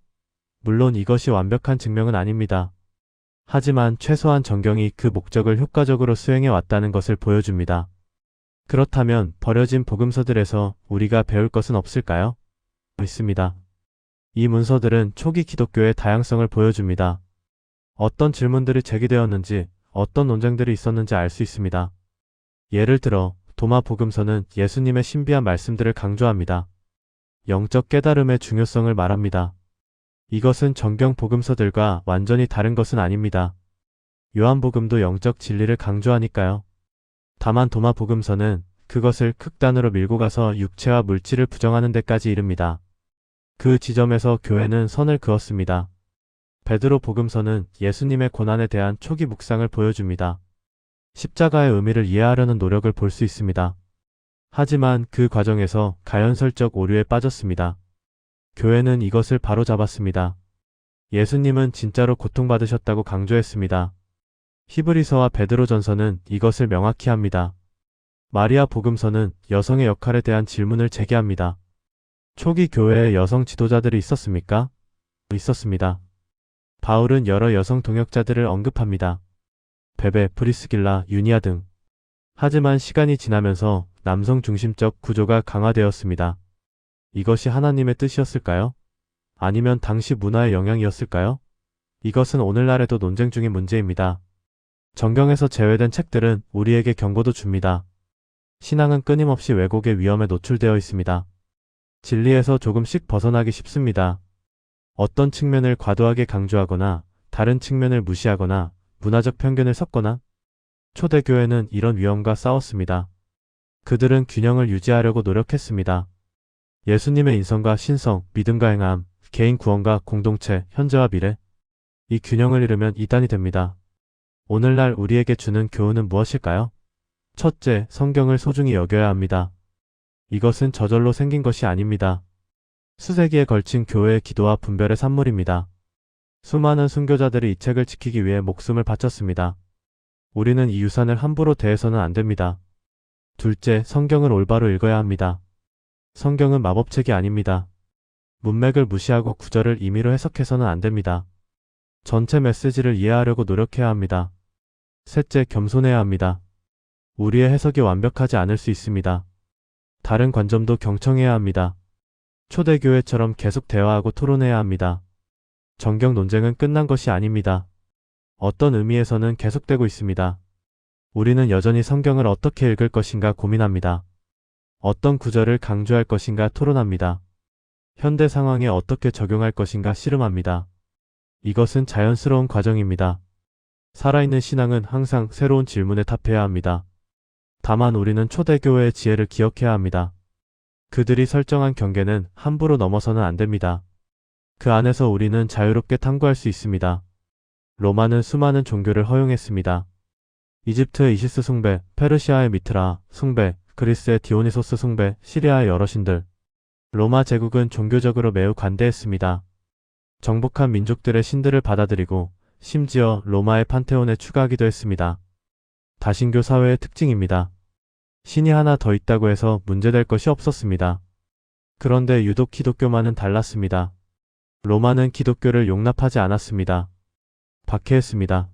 물론 이것이 완벽한 증명은 아닙니다. 하지만 최소한 정경이 그 목적을 효과적으로 수행해 왔다는 것을 보여줍니다. 그렇다면 버려진 복음서들에서 우리가 배울 것은 없을까요? 있습니다. 이 문서들은 초기 기독교의 다양성을 보여줍니다. 어떤 질문들이 제기되었는지, 어떤 논쟁들이 있었는지 알 수 있습니다. 예를 들어 도마 복음서는 예수님의 신비한 말씀들을 강조합니다. 영적 깨달음의 중요성을 말합니다. 이것은 정경 복음서들과 완전히 다른 것은 아닙니다. 요한복음도 영적 진리를 강조하니까요. 다만 도마 복음서는 그것을 극단으로 밀고 가서 육체와 물질을 부정하는 데까지 이릅니다. 그 지점에서 교회는 선을 그었습니다. 베드로 복음서는 예수님의 고난에 대한 초기 묵상을 보여줍니다. 십자가의 의미를 이해하려는 노력을 볼 수 있습니다. 하지만 그 과정에서 가연설적 오류에 빠졌습니다. 교회는 이것을 바로잡았습니다. 예수님은 진짜로 고통받으셨다고 강조했습니다. 히브리서와 베드로전서는 이것을 명확히 합니다. 마리아 복음서는 여성의 역할에 대한 질문을 제기합니다. 초기 교회에 여성 지도자들이 있었습니까? 있었습니다. 바울은 여러 여성 동역자들을 언급합니다. 베베, 프리스길라, 유니아 등. 하지만 시간이 지나면서 남성 중심적 구조가 강화되었습니다. 이것이 하나님의 뜻이었을까요? 아니면 당시 문화의 영향이었을까요? 이것은 오늘날에도 논쟁 중인 문제입니다. 정경에서 제외된 책들은 우리에게 경고도 줍니다. 신앙은 끊임없이 왜곡의 위험에 노출되어 있습니다. 진리에서 조금씩 벗어나기 쉽습니다. 어떤 측면을 과도하게 강조하거나 다른 측면을 무시하거나 문화적 편견을 섞거나 초대교회는 이런 위험과 싸웠습니다. 그들은 균형을 유지하려고 노력했습니다. 예수님의 인성과 신성, 믿음과 행함, 개인 구원과 공동체, 현재와 미래. 이 균형을 잃으면 이단이 됩니다. 오늘날 우리에게 주는 교훈은 무엇일까요? 첫째, 성경을 소중히 여겨야 합니다. 이것은 저절로 생긴 것이 아닙니다. 수세기에 걸친 교회의 기도와 분별의 산물입니다. 수많은 순교자들이 이 책을 지키기 위해 목숨을 바쳤습니다. 우리는 이 유산을 함부로 대해서는 안 됩니다. 둘째, 성경을 올바로 읽어야 합니다. 성경은 마법책이 아닙니다. 문맥을 무시하고 구절을 임의로 해석해서는 안 됩니다. 전체 메시지를 이해하려고 노력해야 합니다. 셋째, 겸손해야 합니다. 우리의 해석이 완벽하지 않을 수 있습니다. 다른 관점도 경청해야 합니다. 초대교회처럼 계속 대화하고 토론해야 합니다. 정경 논쟁은 끝난 것이 아닙니다. 어떤 의미에서는 계속되고 있습니다. 우리는 여전히 성경을 어떻게 읽을 것인가 고민합니다. 어떤 구절을 강조할 것인가 토론합니다. 현대 상황에 어떻게 적용할 것인가 씨름합니다. 이것은 자연스러운 과정입니다. 살아있는 신앙은 항상 새로운 질문에 답해야 합니다. 다만 우리는 초대교회의 지혜를 기억해야 합니다. 그들이 설정한 경계는 함부로 넘어서는 안 됩니다. 그 안에서 우리는 자유롭게 탐구할 수 있습니다. 로마는 수많은 종교를 허용했습니다. 이집트의 이시스 숭배, 페르시아의 미트라 숭배, 그리스의 디오니소스 숭배, 시리아의 여러 신들. 로마 제국은 종교적으로 매우 관대했습니다. 정복한 민족들의 신들을 받아들이고 심지어 로마의 판테온에 추가하기도 했습니다. 다신교 사회의 특징입니다. 신이 하나 더 있다고 해서 문제될 것이 없었습니다. 그런데 유독 기독교만은 달랐습니다. 로마는 기독교를 용납하지 않았습니다. 박해했습니다.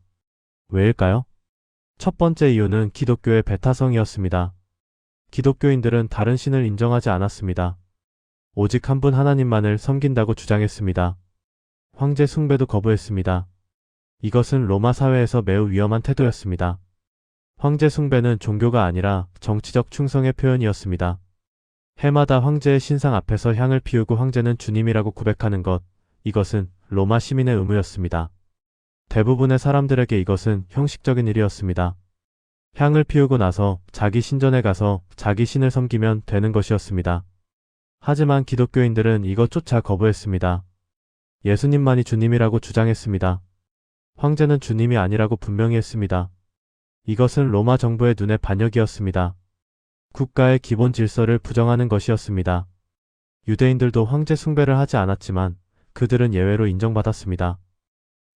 왜일까요? 첫 번째 이유는 기독교의 배타성이었습니다. 기독교인들은 다른 신을 인정하지 않았습니다. 오직 한 분 하나님만을 섬긴다고 주장했습니다. 황제 숭배도 거부했습니다. 이것은 로마 사회에서 매우 위험한 태도였습니다. 황제 숭배는 종교가 아니라 정치적 충성의 표현이었습니다. 해마다 황제의 신상 앞에서 향을 피우고 황제는 주님이라고 고백하는 것, 이것은 로마 시민의 의무였습니다. 대부분의 사람들에게 이것은 형식적인 일이었습니다. 향을 피우고 나서 자기 신전에 가서 자기 신을 섬기면 되는 것이었습니다. 하지만 기독교인들은 이것조차 거부했습니다. 예수님만이 주님이라고 주장했습니다. 황제는 주님이 아니라고 분명히 했습니다. 이것은 로마 정부의 눈의 반역이었습니다. 국가의 기본 질서를 부정하는 것이었습니다. 유대인들도 황제 숭배를 하지 않았지만 그들은 예외로 인정받았습니다.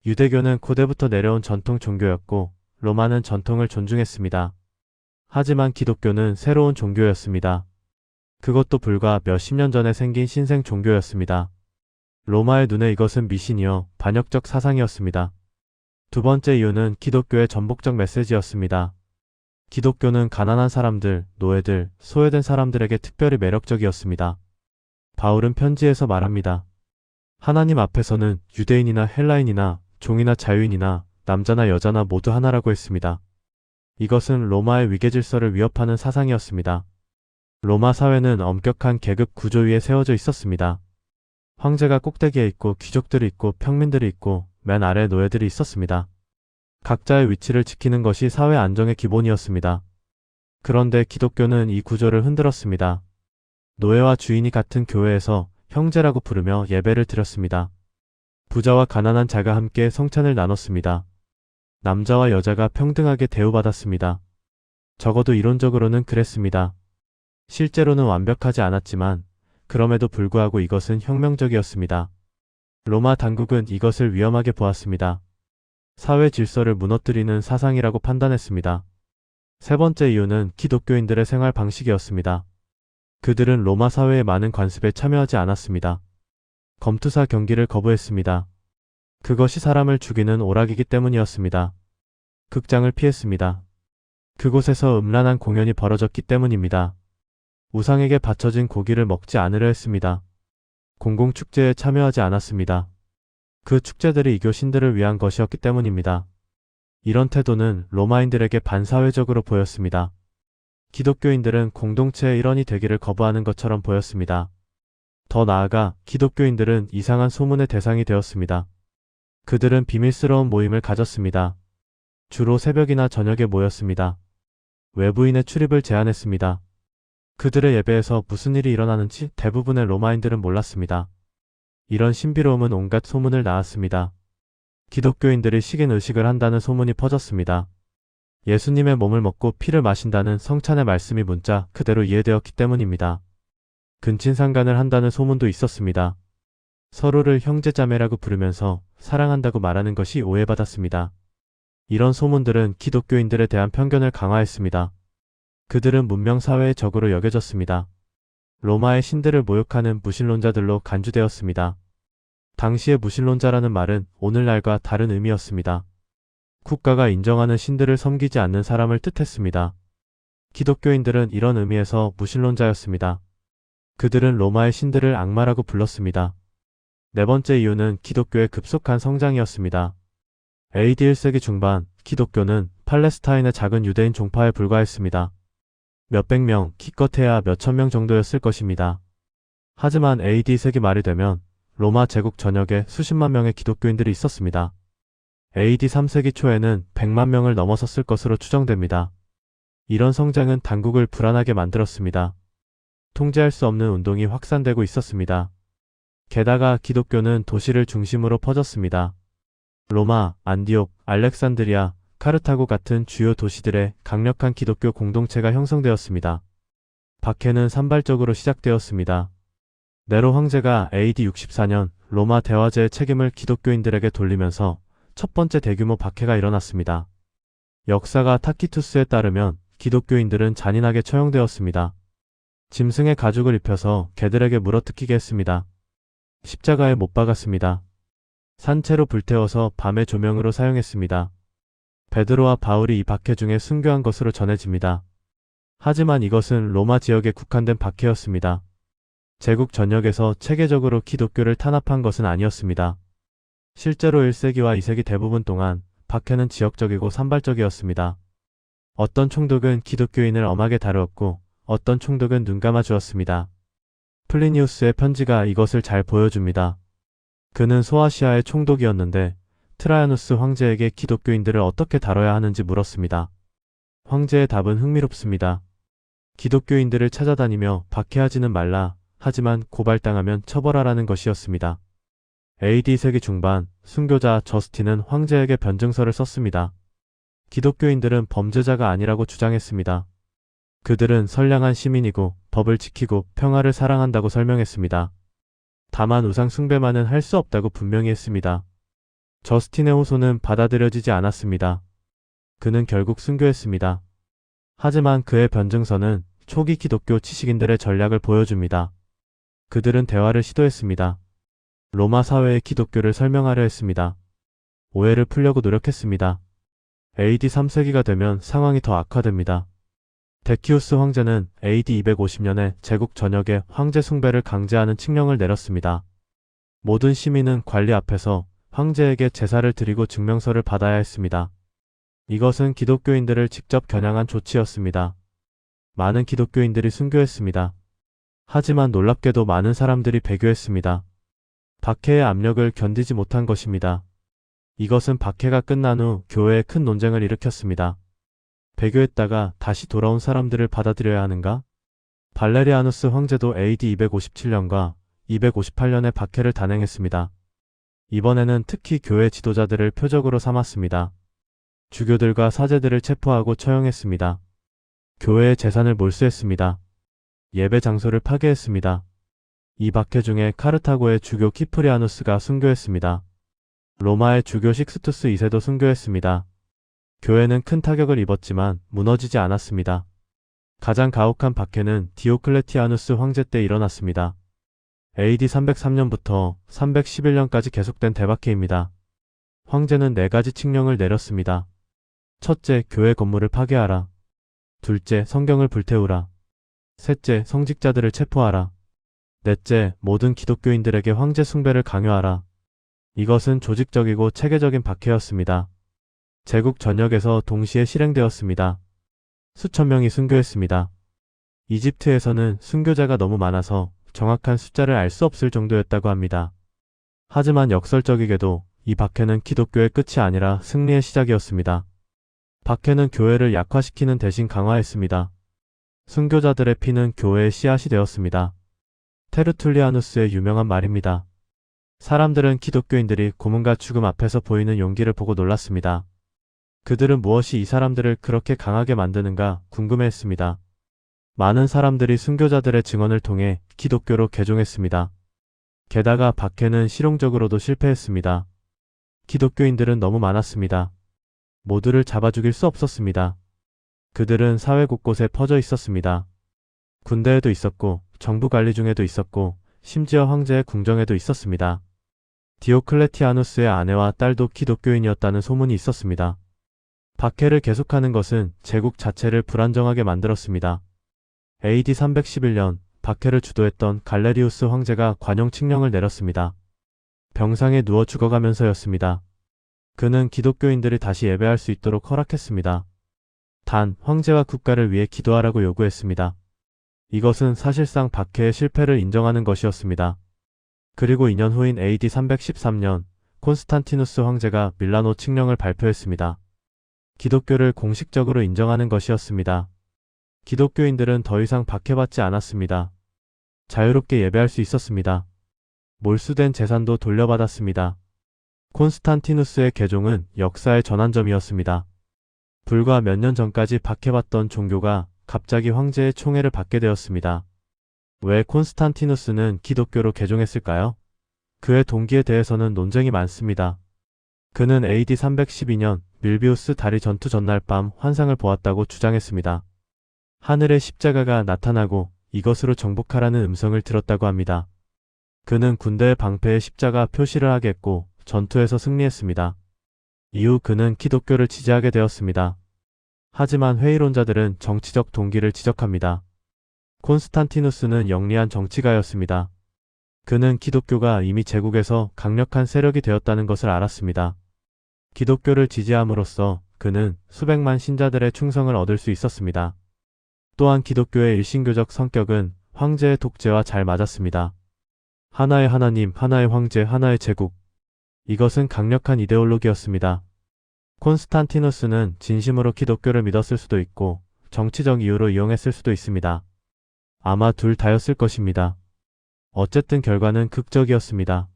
유대교는 고대부터 내려온 전통 종교였고 로마는 전통을 존중했습니다. 하지만 기독교는 새로운 종교였습니다. 그것도 불과 몇십 년 전에 생긴 신생 종교였습니다. 로마의 눈에 이것은 미신이요, 반역적 사상이었습니다. 두 번째 이유는 기독교의 전복적 메시지였습니다. 기독교는 가난한 사람들, 노예들, 소외된 사람들에게 특별히 매력적이었습니다. 바울은 편지에서 말합니다. 하나님 앞에서는 유대인이나 헬라인이나 종이나 자유인이나 남자나 여자나 모두 하나라고 했습니다. 이것은 로마의 위계질서를 위협하는 사상이었습니다. 로마 사회는 엄격한 계급 구조 위에 세워져 있었습니다. 황제가 꼭대기에 있고 귀족들이 있고 평민들이 있고 맨 아래 노예들이 있었습니다. 각자의 위치를 지키는 것이 사회 안정의 기본이었습니다. 그런데 기독교는 이 구조를 흔들었습니다. 노예와 주인이 같은 교회에서 형제라고 부르며 예배를 드렸습니다. 부자와 가난한 자가 함께 성찬을 나눴습니다. 남자와 여자가 평등하게 대우받았습니다. 적어도 이론적으로는 그랬습니다. 실제로는 완벽하지 않았지만 그럼에도 불구하고 이것은 혁명적이었습니다. 로마 당국은 이것을 위험하게 보았습니다. 사회 질서를 무너뜨리는 사상이라고 판단했습니다. 세 번째 이유는 기독교인들의 생활 방식이었습니다. 그들은 로마 사회의 많은 관습에 참여하지 않았습니다. 검투사 경기를 거부했습니다. 그것이 사람을 죽이는 오락이기 때문이었습니다. 극장을 피했습니다. 그곳에서 음란한 공연이 벌어졌기 때문입니다. 우상에게 바쳐진 고기를 먹지 않으려 했습니다. 공공축제에 참여하지 않았습니다. 그 축제들이 이교 신들을 위한 것이었기 때문입니다. 이런 태도는 로마인들에게 반사회적으로 보였습니다. 기독교인들은 공동체의 일원이 되기를 거부하는 것처럼 보였습니다. 더 나아가 기독교인들은 이상한 소문의 대상이 되었습니다. 그들은 비밀스러운 모임을 가졌습니다. 주로 새벽이나 저녁에 모였습니다. 외부인의 출입을 제한했습니다. 그들의 예배에서 무슨 일이 일어나는지 대부분의 로마인들은 몰랐습니다. 이런 신비로움은 온갖 소문을 낳았습니다. 기독교인들이 식인 의식을 한다는 소문이 퍼졌습니다. 예수님의 몸을 먹고 피를 마신다는 성찬의 말씀이 문자 그대로 이해되었기 때문입니다. 근친상간을 한다는 소문도 있었습니다. 서로를 형제자매라고 부르면서 사랑한다고 말하는 것이 오해받았습니다. 이런 소문들은 기독교인들에 대한 편견을 강화했습니다. 그들은 문명사회의 적으로 여겨졌습니다. 로마의 신들을 모욕하는 무신론자들로 간주되었습니다. 당시의 무신론자라는 말은 오늘날과 다른 의미였습니다. 국가가 인정하는 신들을 섬기지 않는 사람을 뜻했습니다. 기독교인들은 이런 의미에서 무신론자였습니다. 그들은 로마의 신들을 악마라고 불렀습니다. 네 번째 이유는 기독교의 급속한 성장이었습니다. AD 1세기 중반, 기독교는 팔레스타인의 작은 유대인 종파에 불과했습니다. 몇백 명, 기껏해야 몇천 명 정도였을 것입니다. 하지만 AD 세기 말이 되면 로마 제국 전역에 수십만 명의 기독교인들이 있었습니다. AD 3세기 초에는 100만 명을 넘어섰을 것으로 추정됩니다. 이런 성장은 당국을 불안하게 만들었습니다. 통제할 수 없는 운동이 확산되고 있었습니다. 게다가 기독교는 도시를 중심으로 퍼졌습니다. 로마, 안디옥, 알렉산드리아, 카르타고 같은 주요 도시들의 강력한 기독교 공동체가 형성되었습니다. 박해는 산발적으로 시작되었습니다. 네로 황제가 AD 64년 로마 대화제의 책임을 기독교인들에게 돌리면서 첫 번째 대규모 박해가 일어났습니다. 역사가 타키투스에 따르면 기독교인들은 잔인하게 처형되었습니다. 짐승의 가죽을 입혀서 개들에게 물어뜯기게 했습니다. 십자가에 못 박았습니다. 산채로 불태워서 밤의 조명으로 사용했습니다. 베드로와 바울이 이 박해 중에 순교한 것으로 전해집니다. 하지만 이것은 로마 지역에 국한된 박해였습니다. 제국 전역에서 체계적으로 기독교를 탄압한 것은 아니었습니다. 실제로 1세기와 2세기 대부분 동안 박해는 지역적이고 산발적이었습니다. 어떤 총독은 기독교인을 엄하게 다루었고 어떤 총독은 눈감아 주었습니다. 플리니우스의 편지가 이것을 잘 보여줍니다. 그는 소아시아의 총독이었는데 트라야누스 황제에게 기독교인들을 어떻게 다뤄야 하는지 물었습니다. 황제의 답은 흥미롭습니다. 기독교인들을 찾아다니며 박해하지는 말라, 하지만 고발당하면 처벌하라는 것이었습니다. AD 세기 중반, 순교자 저스틴은 황제에게 변증서를 썼습니다. 기독교인들은 범죄자가 아니라고 주장했습니다. 그들은 선량한 시민이고 법을 지키고 평화를 사랑한다고 설명했습니다. 다만 우상 숭배만은 할 수 없다고 분명히 했습니다. 저스틴의 호소는 받아들여지지 않았습니다. 그는 결국 순교했습니다. 하지만 그의 변증서는 초기 기독교 지식인들의 전략을 보여줍니다. 그들은 대화를 시도했습니다. 로마 사회의 기독교를 설명하려 했습니다. 오해를 풀려고 노력했습니다. AD 3세기가 되면 상황이 더 악화됩니다. 데키우스 황제는 AD 250년에 제국 전역에 황제 숭배를 강제하는 칙령을 내렸습니다. 모든 시민은 관리 앞에서 황제에게 제사를 드리고 증명서를 받아야 했습니다. 이것은 기독교인들을 직접 겨냥한 조치였습니다. 많은 기독교인들이 순교했습니다. 하지만 놀랍게도 많은 사람들이 배교했습니다. 박해의 압력을 견디지 못한 것입니다. 이것은 박해가 끝난 후 교회에 큰 논쟁을 일으켰습니다. 배교했다가 다시 돌아온 사람들을 받아들여야 하는가? 발레리아누스 황제도 AD 257년과 258년에 박해를 단행했습니다. 이번에는 특히 교회 지도자들을 표적으로 삼았습니다. 주교들과 사제들을 체포하고 처형했습니다. 교회의 재산을 몰수했습니다. 예배 장소를 파괴했습니다. 이 박해 중에 카르타고의 주교 키프리아누스가 순교했습니다. 로마의 주교 식스투스 2세도 순교했습니다. 교회는 큰 타격을 입었지만 무너지지 않았습니다. 가장 가혹한 박해는 디오클레티아누스 황제 때 일어났습니다. AD 303년부터 311년까지 계속된 대박해입니다. 황제는 4가지 칙령을 내렸습니다. 첫째, 교회 건물을 파괴하라. 둘째, 성경을 불태우라. 셋째, 성직자들을 체포하라. 넷째, 모든 기독교인들에게 황제 숭배를 강요하라. 이것은 조직적이고 체계적인 박해였습니다. 제국 전역에서 동시에 실행되었습니다. 수천 명이 순교했습니다. 이집트에서는 순교자가 너무 많아서 정확한 숫자를 알 수 없을 정도였다고 합니다. 하지만 역설적이게도 이 박해는 기독교의 끝이 아니라 승리의 시작이었습니다. 박해는 교회를 약화시키는 대신 강화했습니다. 순교자들의 피는 교회의 씨앗이 되었습니다. 테르툴리아누스의 유명한 말입니다. 사람들은 기독교인들이 고문과 죽음 앞에서 보이는 용기를 보고 놀랐습니다. 그들은 무엇이 이 사람들을 그렇게 강하게 만드는가 궁금해했습니다. 많은 사람들이 순교자들의 증언을 통해 기독교로 개종했습니다. 게다가 박해는 실용적으로도 실패했습니다. 기독교인들은 너무 많았습니다. 모두를 잡아 죽일 수 없었습니다. 그들은 사회 곳곳에 퍼져 있었습니다. 군대에도 있었고 정부 관리 중에도 있었고 심지어 황제의 궁정에도 있었습니다. 디오클레티아누스의 아내와 딸도 기독교인이었다는 소문이 있었습니다. 박해를 계속하는 것은 제국 자체를 불안정하게 만들었습니다. AD 311년 박해를 주도했던 갈레리우스 황제가 관용 칙령을 내렸습니다. 병상에 누워 죽어가면서였습니다. 그는 기독교인들이 다시 예배할 수 있도록 허락했습니다. 단, 황제와 국가를 위해 기도하라고 요구했습니다. 이것은 사실상 박해의 실패를 인정하는 것이었습니다. 그리고 2년 후인 AD 313년 콘스탄티누스 황제가 밀라노 칙령을 발표했습니다. 기독교를 공식적으로 인정하는 것이었습니다. 기독교인들은 더 이상 박해받지 않았습니다. 자유롭게 예배할 수 있었습니다. 몰수된 재산도 돌려받았습니다. 콘스탄티누스의 개종은 역사의 전환점이었습니다. 불과 몇 년 전까지 박해받던 종교가 갑자기 황제의 총애를 받게 되었습니다. 왜 콘스탄티누스는 기독교로 개종했을까요? 그의 동기에 대해서는 논쟁이 많습니다. 그는 AD 312년 밀비우스 다리 전투 전날 밤 환상을 보았다고 주장했습니다. 하늘에 십자가가 나타나고 이것으로 정복하라는 음성을 들었다고 합니다. 그는 군대의 방패에 십자가 표시를 하게 했고 전투에서 승리했습니다. 이후 그는 기독교를 지지하게 되었습니다. 하지만 회의론자들은 정치적 동기를 지적합니다. 콘스탄티누스는 영리한 정치가였습니다. 그는 기독교가 이미 제국에서 강력한 세력이 되었다는 것을 알았습니다. 기독교를 지지함으로써 그는 수백만 신자들의 충성을 얻을 수 있었습니다. 또한 기독교의 일신교적 성격은 황제의 독재와 잘 맞았습니다. 하나의 하나님, 하나의 황제, 하나의 제국. 이것은 강력한 이데올로기였습니다. 콘스탄티누스는 진심으로 기독교를 믿었을 수도 있고 정치적 이유로 이용했을 수도 있습니다. 아마 둘 다였을 것입니다. 어쨌든 결과는 극적이었습니다.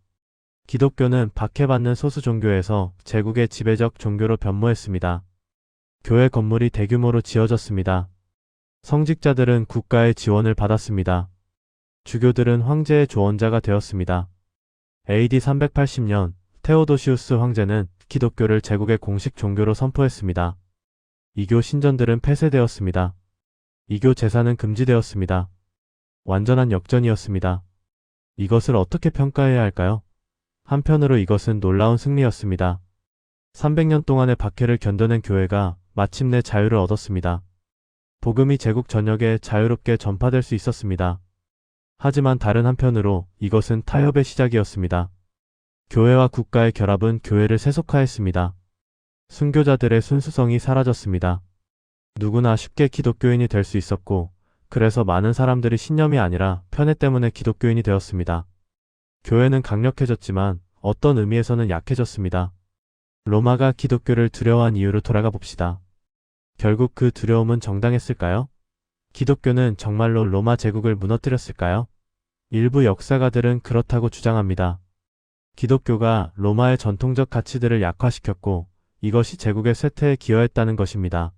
기독교는 박해받는 소수 종교에서 제국의 지배적 종교로 변모했습니다. 교회 건물이 대규모로 지어졌습니다. 성직자들은 국가의 지원을 받았습니다. 주교들은 황제의 조언자가 되었습니다. AD 380년 테오도시우스 황제는 기독교를 제국의 공식 종교로 선포했습니다. 이교 신전들은 폐쇄되었습니다. 이교 제사는 금지되었습니다. 완전한 역전이었습니다. 이것을 어떻게 평가해야 할까요? 한편으로 이것은 놀라운 승리였습니다. 300년 동안의 박해를 견뎌낸 교회가 마침내 자유를 얻었습니다. 복음이 제국 전역에 자유롭게 전파될 수 있었습니다. 하지만 다른 한편으로 이것은 타협의 시작이었습니다. 교회와 국가의 결합은 교회를 세속화했습니다. 순교자들의 순수성이 사라졌습니다. 누구나 쉽게 기독교인이 될 수 있었고, 그래서 많은 사람들이 신념이 아니라 편애 때문에 기독교인이 되었습니다. 교회는 강력해졌지만 어떤 의미에서는 약해졌습니다. 로마가 기독교를 두려워한 이유로 돌아가 봅시다. 결국 그 두려움은 정당했을까요? 기독교는 정말로 로마 제국을 무너뜨렸을까요? 일부 역사가들은 그렇다고 주장합니다. 기독교가 로마의 전통적 가치들을 약화시켰고 이것이 제국의 쇠퇴에 기여했다는 것입니다.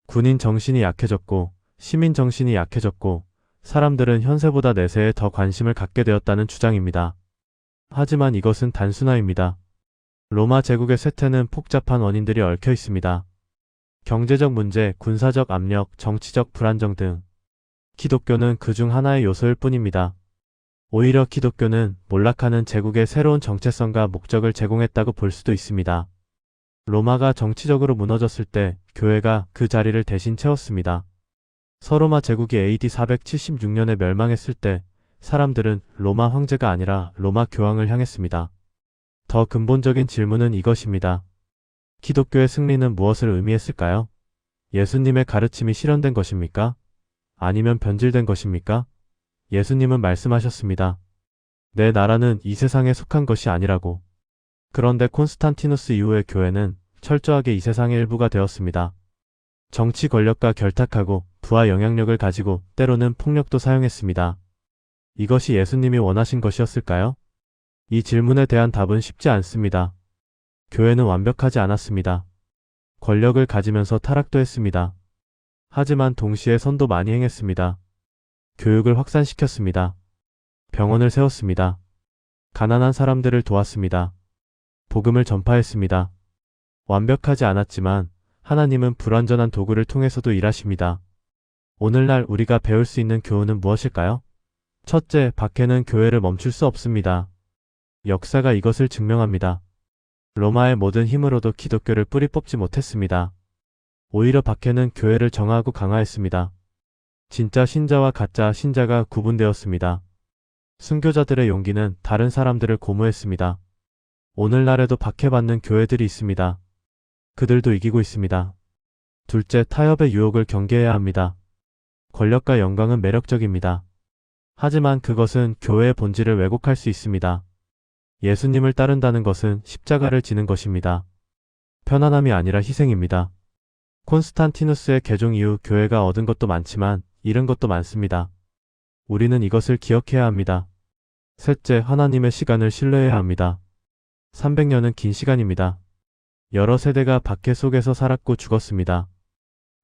군인 정신이 약해졌고 시민 정신이 약해졌고 사람들은 현세보다 내세에 더 관심을 갖게 되었다는 주장입니다. 하지만 이것은 단순화입니다. 로마 제국의 쇠퇴는 복잡한 원인들이 얽혀 있습니다. 경제적 문제, 군사적 압력, 정치적 불안정 등. 기독교는 그중 하나의 요소일 뿐입니다. 오히려 기독교는 몰락하는 제국의 새로운 정체성과 목적을 제공했다고 볼 수도 있습니다. 로마가 정치적으로 무너졌을 때 교회가 그 자리를 대신 채웠습니다. 서로마 제국이 AD 476년에 멸망했을 때 사람들은 로마 황제가 아니라 로마 교황을 향했습니다. 더 근본적인 질문은 이것입니다. 기독교의 승리는 무엇을 의미했을까요? 예수님의 가르침이 실현된 것입니까? 아니면 변질된 것입니까? 예수님은 말씀하셨습니다. 내 나라는 이 세상에 속한 것이 아니라고. 그런데 콘스탄티누스 이후의 교회는 철저하게 이 세상의 일부가 되었습니다. 정치 권력과 결탁하고 부와 영향력을 가지고 때로는 폭력도 사용했습니다. 이것이 예수님이 원하신 것이었을까요? 이 질문에 대한 답은 쉽지 않습니다. 교회는 완벽하지 않았습니다. 권력을 가지면서 타락도 했습니다. 하지만 동시에 선도 많이 행했습니다. 교육을 확산시켰습니다. 병원을 세웠습니다. 가난한 사람들을 도왔습니다. 복음을 전파했습니다. 완벽하지 않았지만 하나님은 불완전한 도구를 통해서도 일하십니다. 오늘날 우리가 배울 수 있는 교훈은 무엇일까요? 첫째, 박해는 교회를 멈출 수 없습니다. 역사가 이것을 증명합니다. 로마의 모든 힘으로도 기독교를 뿌리 뽑지 못했습니다. 오히려 박해는 교회를 정화하고 강화했습니다. 진짜 신자와 가짜 신자가 구분되었습니다. 순교자들의 용기는 다른 사람들을 고무했습니다. 오늘날에도 박해받는 교회들이 있습니다. 그들도 이기고 있습니다. 둘째, 타협의 유혹을 경계해야 합니다. 권력과 영광은 매력적입니다. 하지만 그것은 교회의 본질을 왜곡할 수 있습니다. 예수님을 따른다는 것은 십자가를 지는 것입니다. 편안함이 아니라 희생입니다. 콘스탄티누스의 개종 이후 교회가 얻은 것도 많지만 잃은 것도 많습니다. 우리는 이것을 기억해야 합니다. 셋째, 하나님의 시간을 신뢰해야 합니다. 300년은 긴 시간입니다. 여러 세대가 박해 속에서 살았고 죽었습니다.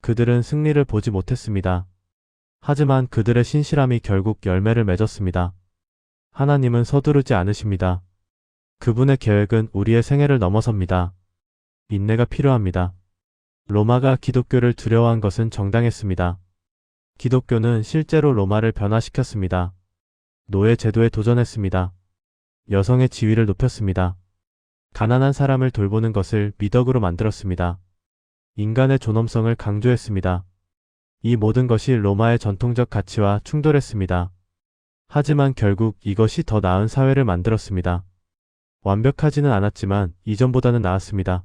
그들은 승리를 보지 못했습니다. 하지만 그들의 신실함이 결국 열매를 맺었습니다. 하나님은 서두르지 않으십니다. 그분의 계획은 우리의 생애를 넘어섭니다. 인내가 필요합니다. 로마가 기독교를 두려워한 것은 정당했습니다. 기독교는 실제로 로마를 변화시켰습니다. 노예 제도에 도전했습니다. 여성의 지위를 높였습니다. 가난한 사람을 돌보는 것을 미덕으로 만들었습니다. 인간의 존엄성을 강조했습니다. 이 모든 것이 로마의 전통적 가치와 충돌했습니다. 하지만 결국 이것이 더 나은 사회를 만들었습니다. 완벽하지는 않았지만 이전보다는 나았습니다.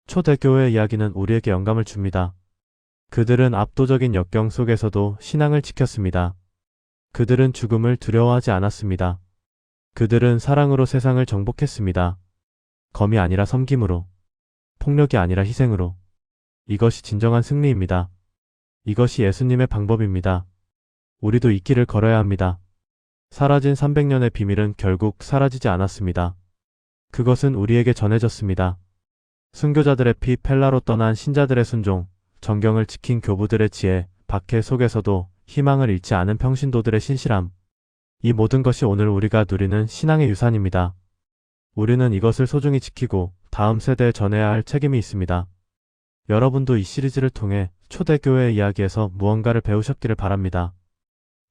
초대교회의 이야기는 우리에게 영감을 줍니다. 그들은 압도적인 역경 속에서도 신앙을 지켰습니다. 그들은 죽음을 두려워하지 않았습니다. 그들은 사랑으로 세상을 정복했습니다. 검이 아니라 섬김으로, 폭력이 아니라 희생으로. 이것이 진정한 승리입니다. 이것이 예수님의 방법입니다. 우리도 이 길을 걸어야 합니다. 사라진 300년의 비밀은 결국 사라지지 않았습니다. 그것은 우리에게 전해졌습니다. 순교자들의 피, 펠라로 떠난 신자들의 순종, 정경을 지킨 교부들의 지혜, 박해 속에서도 희망을 잃지 않은 평신도들의 신실함. 이 모든 것이 오늘 우리가 누리는 신앙의 유산입니다. 우리는 이것을 소중히 지키고 다음 세대에 전해야 할 책임이 있습니다. 여러분도 이 시리즈를 통해 초대교회의 이야기에서 무언가를 배우셨기를 바랍니다.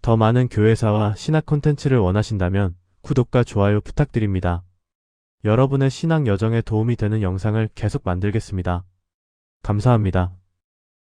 더 많은 교회사와 신학 콘텐츠를 원하신다면 구독과 좋아요 부탁드립니다. 여러분의 신앙 여정에 도움이 되는 영상을 계속 만들겠습니다. 감사합니다.